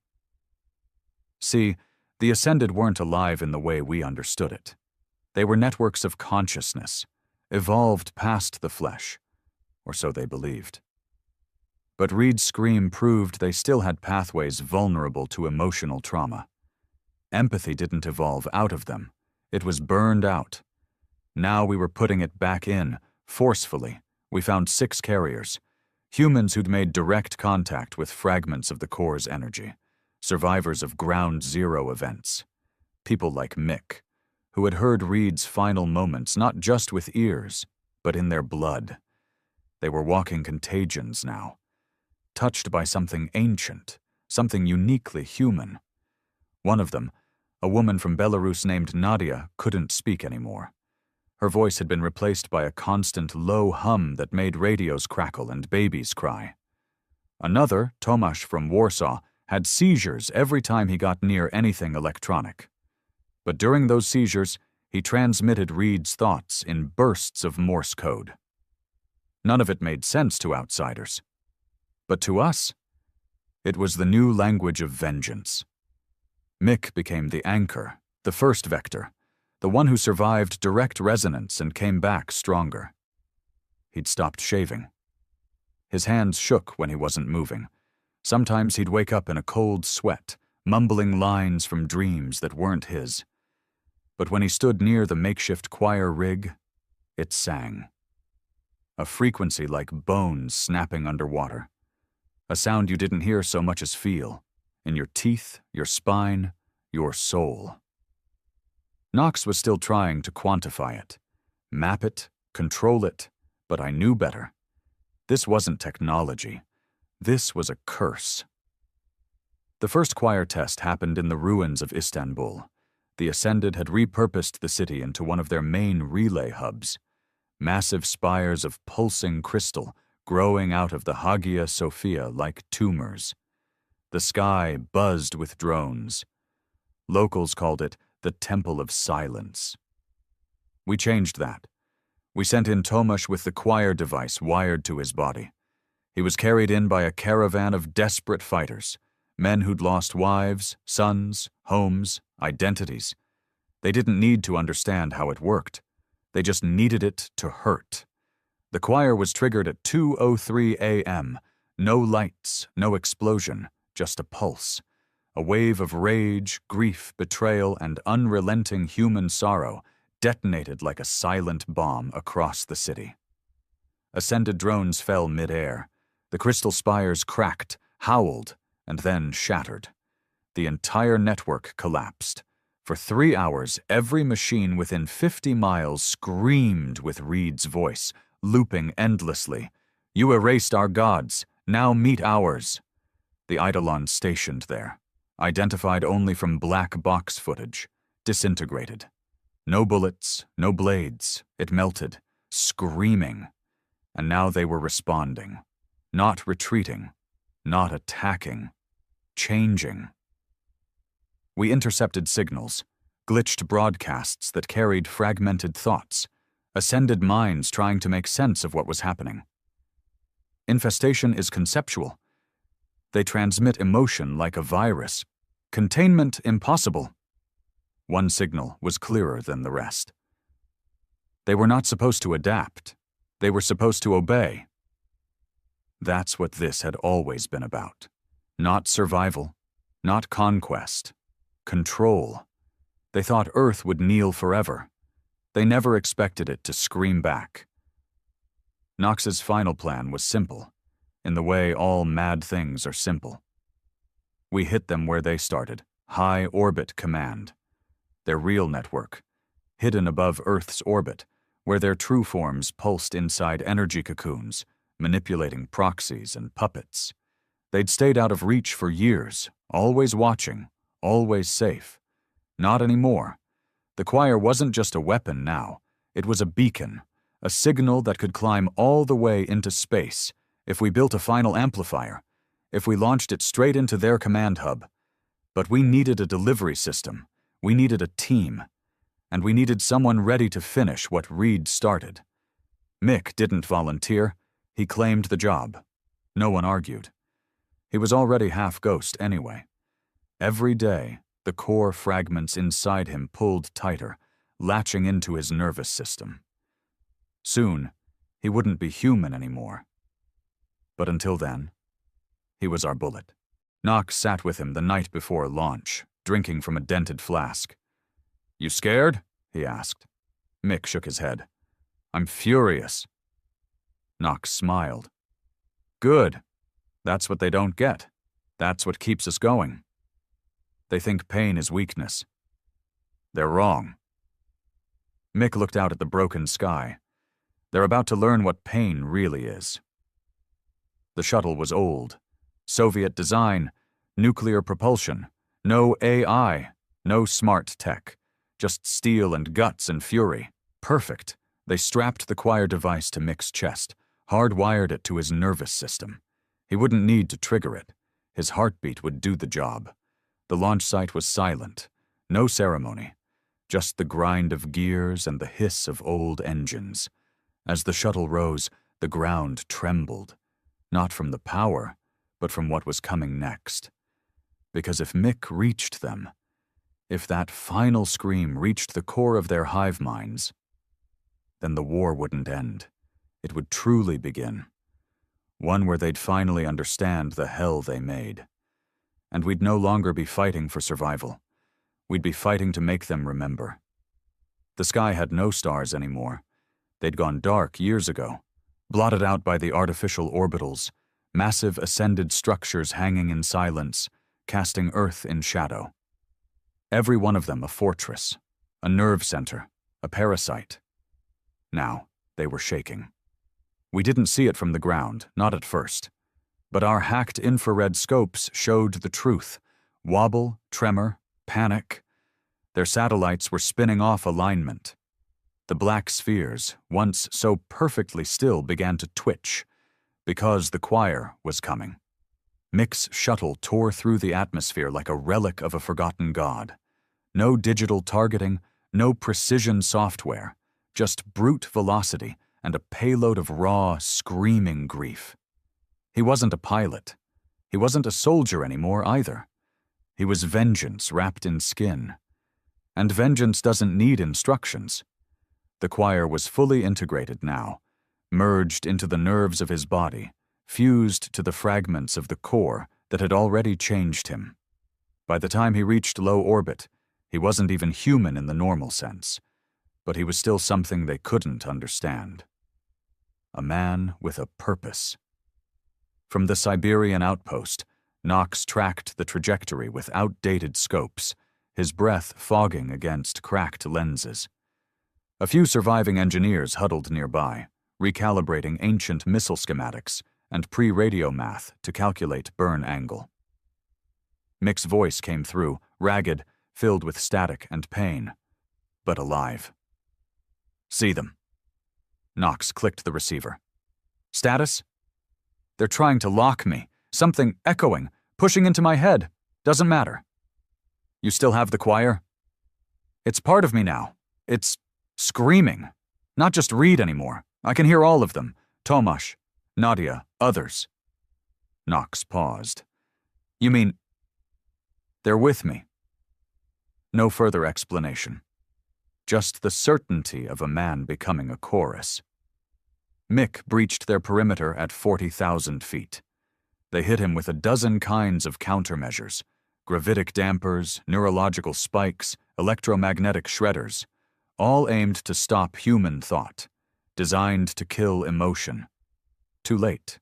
See, the Ascended weren't alive in the way we understood it. They were networks of consciousness, evolved past the flesh, or so they believed. But Reed's scream proved they still had pathways vulnerable to emotional trauma. Empathy didn't evolve out of them. It was burned out. Now we were putting it back in, forcefully. We found 6 carriers. Humans who'd made direct contact with fragments of the core's energy. Survivors of Ground Zero events. People like Mick, who had heard Reed's final moments not just with ears, but in their blood. They were walking contagions now. Touched by something ancient, something uniquely human. One of them, a woman from Belarus named Nadia, couldn't speak anymore. Her voice had been replaced by a constant low hum that made radios crackle and babies cry. Another, Tomasz from Warsaw, had seizures every time he got near anything electronic. But during those seizures, he transmitted Reed's thoughts in bursts of Morse code. None of it made sense to outsiders. But to us, it was the new language of vengeance. Mick became the anchor, the first vector, the one who survived direct resonance and came back stronger. He'd stopped shaving. His hands shook when he wasn't moving. Sometimes he'd wake up in a cold sweat, mumbling lines from dreams that weren't his. But when he stood near the makeshift choir rig, it sang. A frequency like bones snapping underwater. A sound you didn't hear so much as feel, in your teeth, your spine, your soul. Knox was still trying to quantify it, map it, control it, but I knew better. This wasn't technology. This was a curse. The first choir test happened in the ruins of Istanbul. The Ascended had repurposed the city into one of their main relay hubs. Massive spires of pulsing crystal growing out of the Hagia Sophia like tumors. The sky buzzed with drones. Locals called it the Temple of Silence. We changed that. We sent in Tomasz with the choir device wired to his body. He was carried in by a caravan of desperate fighters, men who'd lost wives, sons, homes, identities. They didn't need to understand how it worked. They just needed it to hurt. The choir was triggered at 2:03 a.m. No lights, no explosion, just a pulse. A wave of rage, grief, betrayal, and unrelenting human sorrow detonated like a silent bomb across the city. Ascended drones fell mid-air. The crystal spires cracked, howled, and then shattered. The entire network collapsed. For 3 hours, every machine within 50 miles screamed with Reed's voice, looping endlessly. You erased our gods, now meet ours. The Eidolons stationed there, identified only from black box footage, disintegrated. No bullets, no blades, it melted, screaming. And now they were responding, not retreating, not attacking, changing. We intercepted signals, glitched broadcasts that carried fragmented thoughts, ascended minds trying to make sense of what was happening. Infestation is conceptual. They transmit emotion like a virus. Containment impossible. One signal was clearer than the rest. They were not supposed to adapt. They were supposed to obey. That's what this had always been about. Not survival, not conquest. Control. They thought Earth would kneel forever. They never expected it to scream back. Knox's final plan was simple, in the way all mad things are simple. We hit them where they started, high orbit command. Their real network, hidden above Earth's orbit, where their true forms pulsed inside energy cocoons, manipulating proxies and puppets. They'd stayed out of reach for years, always watching, always safe. Not anymore. The choir wasn't just a weapon now. It was a beacon, a signal that could climb all the way into space if we built a final amplifier, if we launched it straight into their command hub. But we needed a delivery system. We needed a team. And we needed someone ready to finish what Reed started. Mick didn't volunteer. He claimed the job. No one argued. He was already half ghost anyway. Every day, the core fragments inside him pulled tighter, latching into his nervous system. Soon, he wouldn't be human anymore. But until then, he was our bullet. Knox sat with him the night before launch, drinking from a dented flask. "You scared?" he asked. Mick shook his head. "I'm furious." Knox smiled. "Good. That's what they don't get. That's what keeps us going. They think pain is weakness. They're wrong." Mick looked out at the broken sky. They're about to learn what pain really is. The shuttle was old. Soviet design, nuclear propulsion, no AI, no smart tech, just steel and guts and fury. Perfect. They strapped the choir device to Mick's chest, hardwired it to his nervous system. He wouldn't need to trigger it. His heartbeat would do the job. The launch site was silent, no ceremony, just the grind of gears and the hiss of old engines. As the shuttle rose, the ground trembled, not from the power, but from what was coming next. Because if Mick reached them, if that final scream reached the core of their hive minds, then the war wouldn't end. It would truly begin. One where they'd finally understand the hell they made. And we'd no longer be fighting for survival. We'd be fighting to make them remember. The sky had no stars anymore. They'd gone dark years ago, blotted out by the artificial orbitals, massive ascended structures hanging in silence, casting Earth in shadow. Every one of them a fortress, a nerve center, a parasite. Now, they were shaking. We didn't see it from the ground, not at first. But our hacked infrared scopes showed the truth. Wobble, tremor, panic. Their satellites were spinning off alignment. The black spheres, once so perfectly still, began to twitch, because the choir was coming. Mick's shuttle tore through the atmosphere like a relic of a forgotten god. No digital targeting, no precision software, just brute velocity and a payload of raw, screaming grief. He wasn't a pilot. He wasn't a soldier anymore either. He was vengeance wrapped in skin. And vengeance doesn't need instructions. The choir was fully integrated now, merged into the nerves of his body, fused to the fragments of the core that had already changed him. By the time he reached low orbit, he wasn't even human in the normal sense, but he was still something they couldn't understand. A man with a purpose. From the Siberian outpost, Knox tracked the trajectory with outdated scopes, his breath fogging against cracked lenses. A few surviving engineers huddled nearby, recalibrating ancient missile schematics and pre-radio math to calculate burn angle. Mick's voice came through, ragged, filled with static and pain, but alive. "See them." Knox clicked the receiver. "Status?" "They're trying to lock me. Something echoing, pushing into my head. Doesn't matter." "You still have the choir?" "It's part of me now. It's screaming. Not just Reed anymore. I can hear all of them. Tomasz, Nadia, others." Knox paused. "You mean..." "They're with me." No further explanation. Just the certainty of a man becoming a chorus. Mick breached their perimeter at 40,000 feet. They hit him with a dozen kinds of countermeasures: gravitic dampers, neurological spikes, electromagnetic shredders, all aimed to stop human thought, designed to kill emotion. Too late.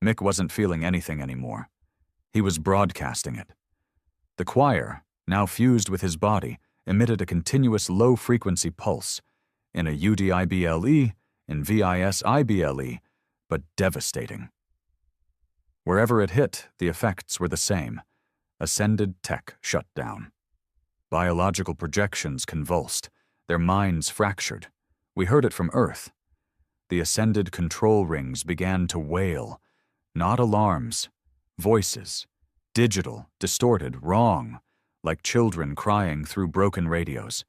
Mick wasn't feeling anything anymore. He was broadcasting it. The choir, now fused with his body, emitted a continuous low-frequency pulse, in a UDIBLE, in VISIBLE, but devastating. Wherever it hit, the effects were the same. Ascended tech shut down. Biological projections convulsed, their minds fractured. We heard it from Earth. The ascended control rings began to wail. Not alarms, voices. Digital, distorted, wrong, like children crying through broken radios.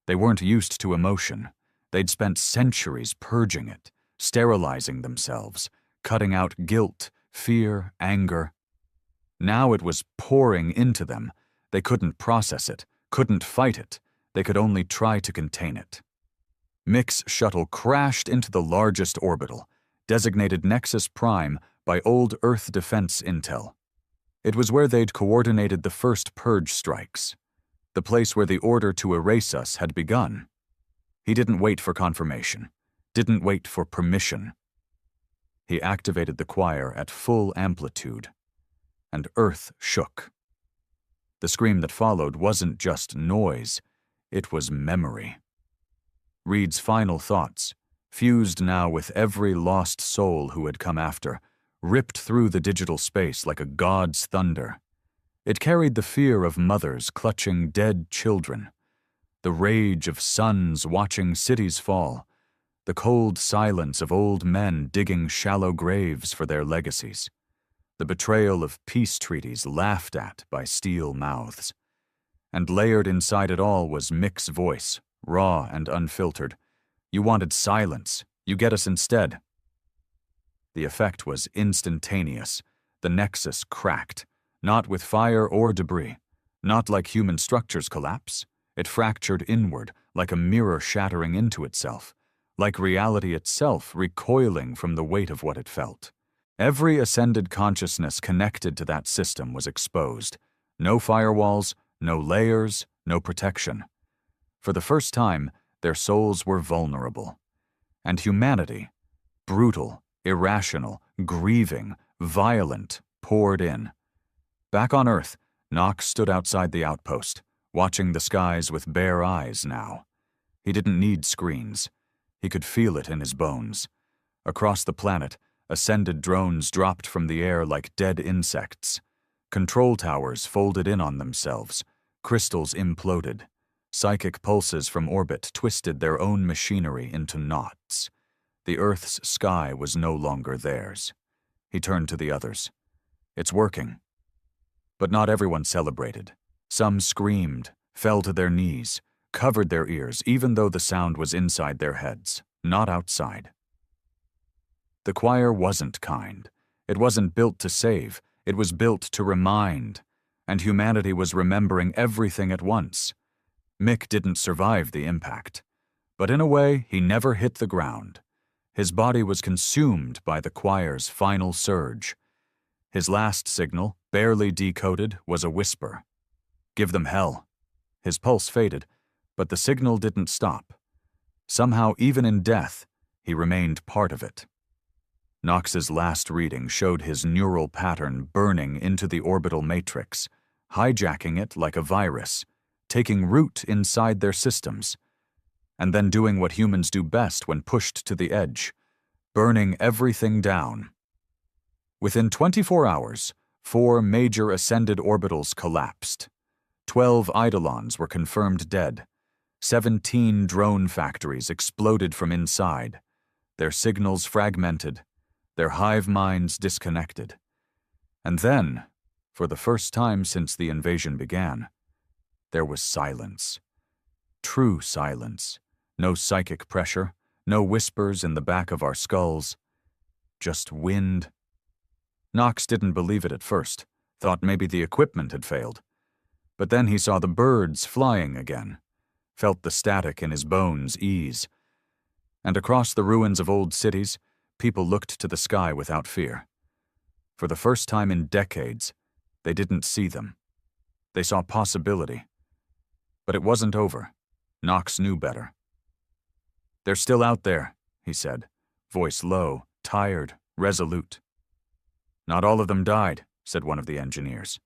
They weren't used to emotion. They'd spent centuries purging it, sterilizing themselves, cutting out guilt, fear, anger. Now it was pouring into them. They couldn't process it, couldn't fight it. They could only try to contain it. Mick's shuttle crashed into the largest orbital, designated Nexus Prime by old Earth defense intel. It was where they'd coordinated the first purge strikes, the place where the order to erase us had begun. He didn't wait for confirmation, didn't wait for permission. He activated the choir at full amplitude, and Earth shook. The scream that followed wasn't just noise, it was memory. Reed's final thoughts, fused now with every lost soul who had come after, ripped through the digital space like a god's thunder. It carried the fear of mothers clutching dead children, the rage of sons watching cities fall, the cold silence of old men digging shallow graves for their legacies, the betrayal of peace treaties laughed at by steel mouths. And layered inside it all was Mick's voice, raw and unfiltered. You wanted silence. You get us instead. The effect was instantaneous. The nexus cracked, not with fire or debris, not like human structures collapse. It fractured inward, like a mirror shattering into itself, like reality itself recoiling from the weight of what it felt. Every ascended consciousness connected to that system was exposed. No firewalls, no layers, no protection. For the first time, their souls were vulnerable. And humanity, brutal, irrational, grieving, violent, poured in. Back on Earth, Knox stood outside the outpost, watching the skies with bare eyes now. He didn't need screens. He could feel it in his bones. Across the planet, ascended drones dropped from the air like dead insects. Control towers folded in on themselves. Crystals imploded. Psychic pulses from orbit twisted their own machinery into knots. The Earth's sky was no longer theirs. He turned to the others. It's working. But not everyone celebrated. Some screamed, fell to their knees, covered their ears, even though the sound was inside their heads, not outside. The choir wasn't kind. It wasn't built to save. It was built to remind. And humanity was remembering everything at once. Mick didn't survive the impact. But in a way, he never hit the ground. His body was consumed by the choir's final surge. His last signal, barely decoded, was a whisper. Give them hell. His pulse faded, but the signal didn't stop. Somehow, even in death, he remained part of it. Knox's last reading showed his neural pattern burning into the orbital matrix, hijacking it like a virus, taking root inside their systems, and then doing what humans do best when pushed to the edge, burning everything down. Within 24 hours, 4 major ascended orbitals collapsed. 12 eidolons were confirmed dead. 17 drone factories exploded from inside, their signals fragmented, their hive minds disconnected. And then, for the first time since the invasion began, there was silence. True silence. No psychic pressure, no whispers in the back of our skulls. Just wind. Knox didn't believe it at first, thought maybe the equipment had failed. But then he saw the birds flying again, felt the static in his bones ease. And across the ruins of old cities, people looked to the sky without fear. For the first time in decades, they didn't see them. They saw possibility. But it wasn't over. Knox knew better. "They're still out there," he said, voice low, tired, resolute. "Not all of them died," said one of the engineers.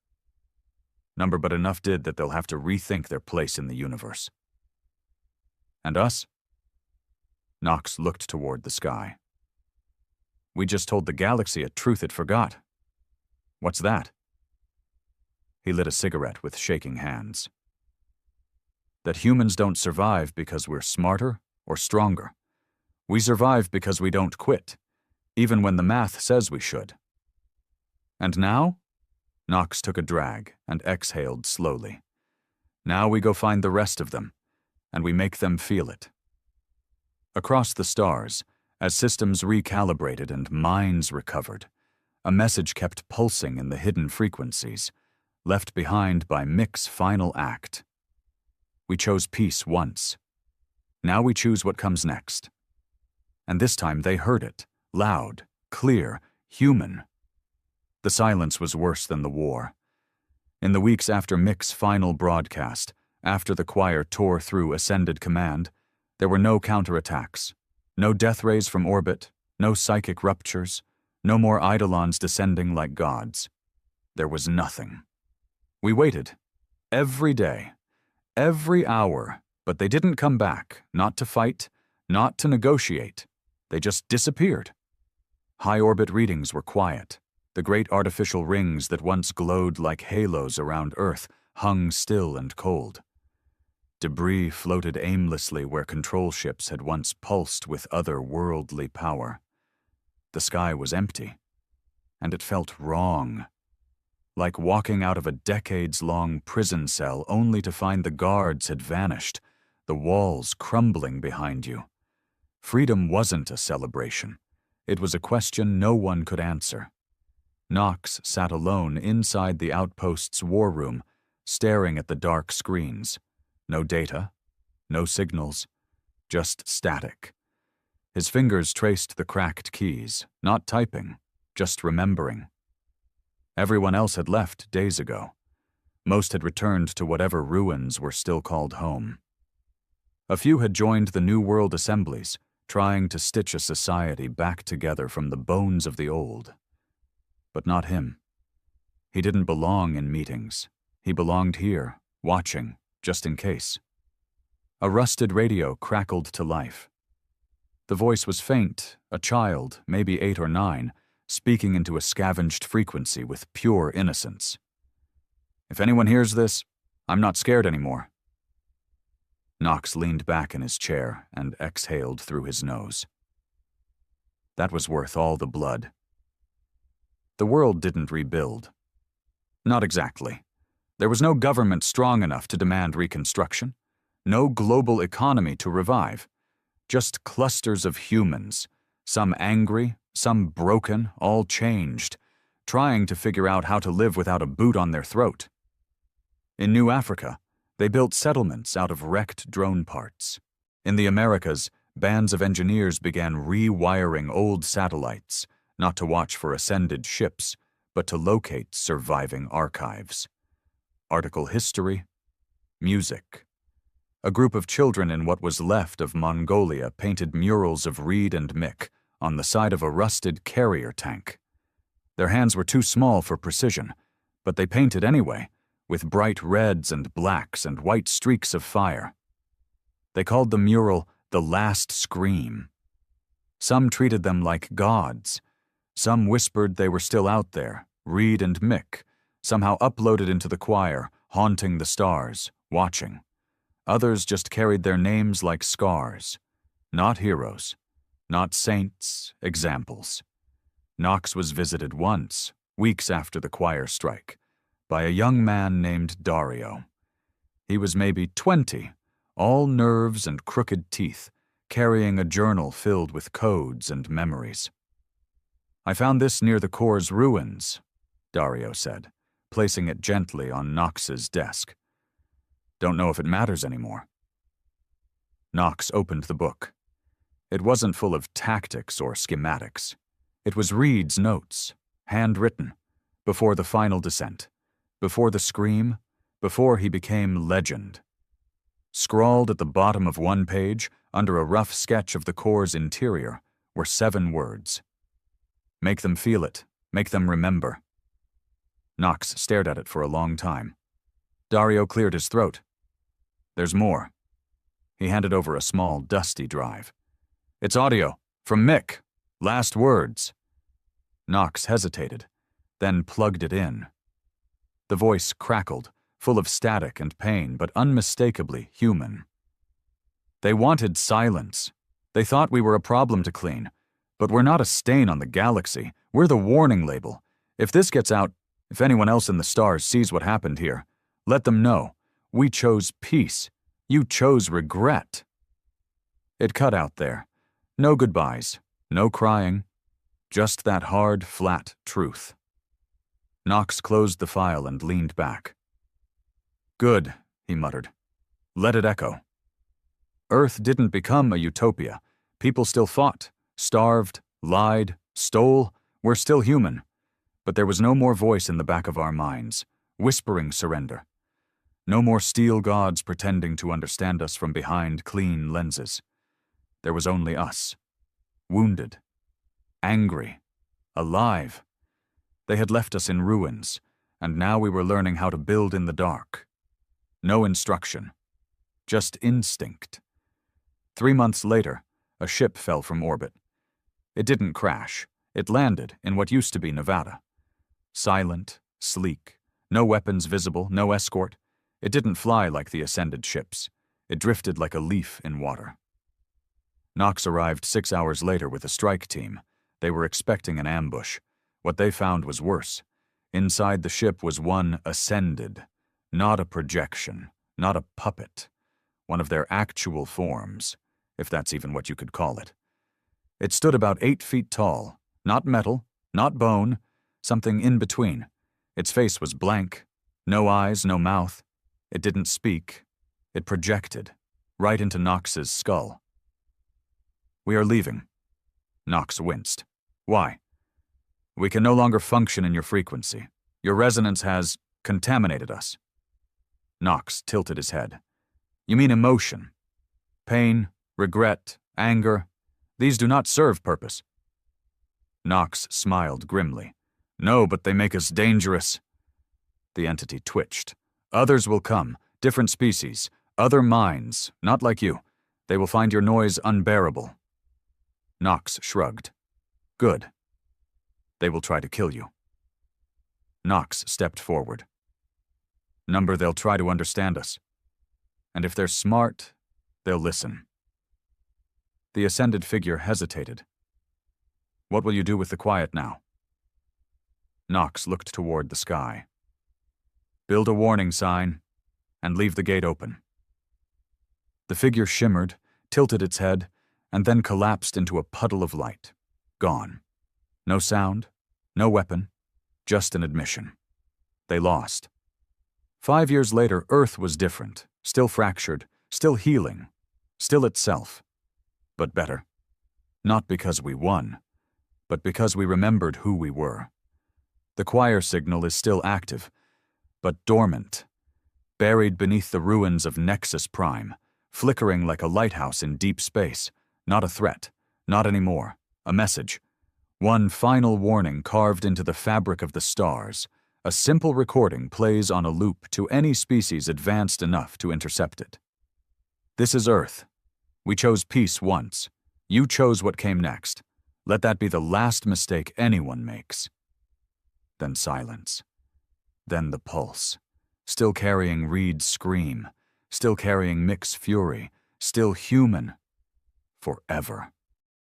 "Number but enough did that they'll have to rethink their place in the universe." "And us?" Knox looked toward the sky. "We just told the galaxy a truth it forgot." "What's that?" He lit a cigarette with shaking hands. "That humans don't survive because we're smarter or stronger. We survive because we don't quit, even when the math says we should." "And now?" Knox took a drag and exhaled slowly. "Now we go find the rest of them, and we make them feel it." Across the stars, as systems recalibrated and minds recovered, a message kept pulsing in the hidden frequencies, left behind by Mick's final act. We chose peace once. Now we choose what comes next. And this time they heard it, loud, clear, human. The silence was worse than the war. In the weeks after Mick's final broadcast, after the choir tore through Ascended Command, there were no counterattacks, no death rays from orbit, no psychic ruptures, no more eidolons descending like gods. There was nothing. We waited. Every day. Every hour. But they didn't come back, not to fight, not to negotiate. They just disappeared. High-orbit readings were quiet. The great artificial rings that once glowed like halos around Earth hung still and cold. Debris floated aimlessly where control ships had once pulsed with other-worldly power. The sky was empty, and it felt wrong. Like walking out of a decades-long prison cell only to find the guards had vanished, the walls crumbling behind you. Freedom wasn't a celebration. It was a question no one could answer. Knox sat alone inside the outpost's war room, staring at the dark screens. No data, no signals, just static. His fingers traced the cracked keys, not typing, just remembering. Everyone else had left days ago. Most had returned to whatever ruins were still called home. A few had joined the New World assemblies, trying to stitch a society back together from the bones of the old. But not him. He didn't belong in meetings. He belonged here, watching, just in case. A rusted radio crackled to life. The voice was faint, a child, maybe 8 or 9, speaking into a scavenged frequency with pure innocence. "If anyone hears this, I'm not scared anymore." Knox leaned back in his chair and exhaled through his nose. That was worth all the blood. The world didn't rebuild. Not exactly. There was no government strong enough to demand reconstruction, no global economy to revive, just clusters of humans, some angry, some broken, all changed, trying to figure out how to live without a boot on their throat. In New Africa, they built settlements out of wrecked drone parts. In the Americas, bands of engineers began rewiring old satellites, not to watch for ascended ships, but to locate surviving archives. Article history, music. A group of children in what was left of Mongolia painted murals of Reed and Mick on the side of a rusted carrier tank. Their hands were too small for precision, but they painted anyway, with bright reds and blacks and white streaks of fire. They called the mural the Last Scream. Some treated them like gods. Some whispered they were still out there, Reed and Mick, somehow uploaded into the choir, haunting the stars, watching. Others just carried their names like scars. Not heroes, not saints, examples. Knox was visited once, weeks after the choir strike, by a young man named Dario. He was maybe 20, all nerves and crooked teeth, carrying a journal filled with codes and memories. "I found this near the Corps' ruins," Dario said, placing it gently on Knox's desk. "Don't know if it matters anymore." Knox opened the book. It wasn't full of tactics or schematics. It was Reed's notes, handwritten, before the final descent, before the scream, before he became legend. Scrawled at the bottom of one page, under a rough sketch of the core's interior, were 7 words. Make them feel it. Make them remember. Knox stared at it for a long time. Dario cleared his throat. There's more. He handed over a small, dusty drive. It's audio. From Mick. Last words. Knox hesitated, then plugged it in. The voice crackled, full of static and pain, but unmistakably human. They wanted silence. They thought we were a problem to clean. But we're not a stain on the galaxy. We're the warning label. If this gets out, if anyone else in the stars sees what happened here, let them know. We chose peace. You chose regret. It cut out there. No goodbyes. No crying. Just that hard, flat truth. Knox closed the file and leaned back. Good, he muttered. Let it echo. Earth didn't become a utopia. People still fought, starved, lied, stole. We're still human. But there was no more voice in the back of our minds, whispering surrender. No more steel gods pretending to understand us from behind clean lenses. There was only us. Wounded. Angry. Alive. They had left us in ruins, and now we were learning how to build in the dark. No instruction. Just instinct. 3 months later, a ship fell from orbit. It didn't crash. It landed in what used to be Nevada. Silent, sleek, no weapons visible, no escort. It didn't fly like the ascended ships. It drifted like a leaf in water. Knox arrived 6 hours later with a strike team. They were expecting an ambush. What they found was worse. Inside the ship was one ascended, not a projection, not a puppet, one of their actual forms, if that's even what you could call it. It stood about 8 feet tall, not metal, not bone, something in between. Its face was blank, no eyes, no mouth. It didn't speak. It projected, right into Knox's skull. We are leaving. Knox winced. Why? We can no longer function in your frequency. Your resonance has contaminated us. Knox tilted his head. You mean emotion? Pain, regret, anger. These do not serve purpose. Knox smiled grimly. No, but they make us dangerous. The entity twitched. Others will come, different species, other minds, not like you. They will find your noise unbearable. Knox shrugged. Good. They will try to kill you. Knox stepped forward. Number, they'll try to understand us. And if they're smart, they'll listen. The ascended figure hesitated. What will you do with the quiet now? Knox looked toward the sky. Build a warning sign, and leave the gate open. The figure shimmered, tilted its head, and then collapsed into a puddle of light. Gone. No sound, no weapon, just an admission. They lost. 5 years later, Earth was different, still fractured, still healing, still itself. But better. Not because we won, but because we remembered who we were. The choir signal is still active, but dormant, buried beneath the ruins of Nexus Prime, flickering like a lighthouse in deep space. Not a threat, not anymore. A message. One final warning carved into the fabric of the stars. A simple recording plays on a loop to any species advanced enough to intercept it. This is Earth. We chose peace once. You chose what came next. Let that be the last mistake anyone makes. Then silence. Then the pulse. Still carrying Reed's scream. Still carrying Mick's fury. Still human. Forever.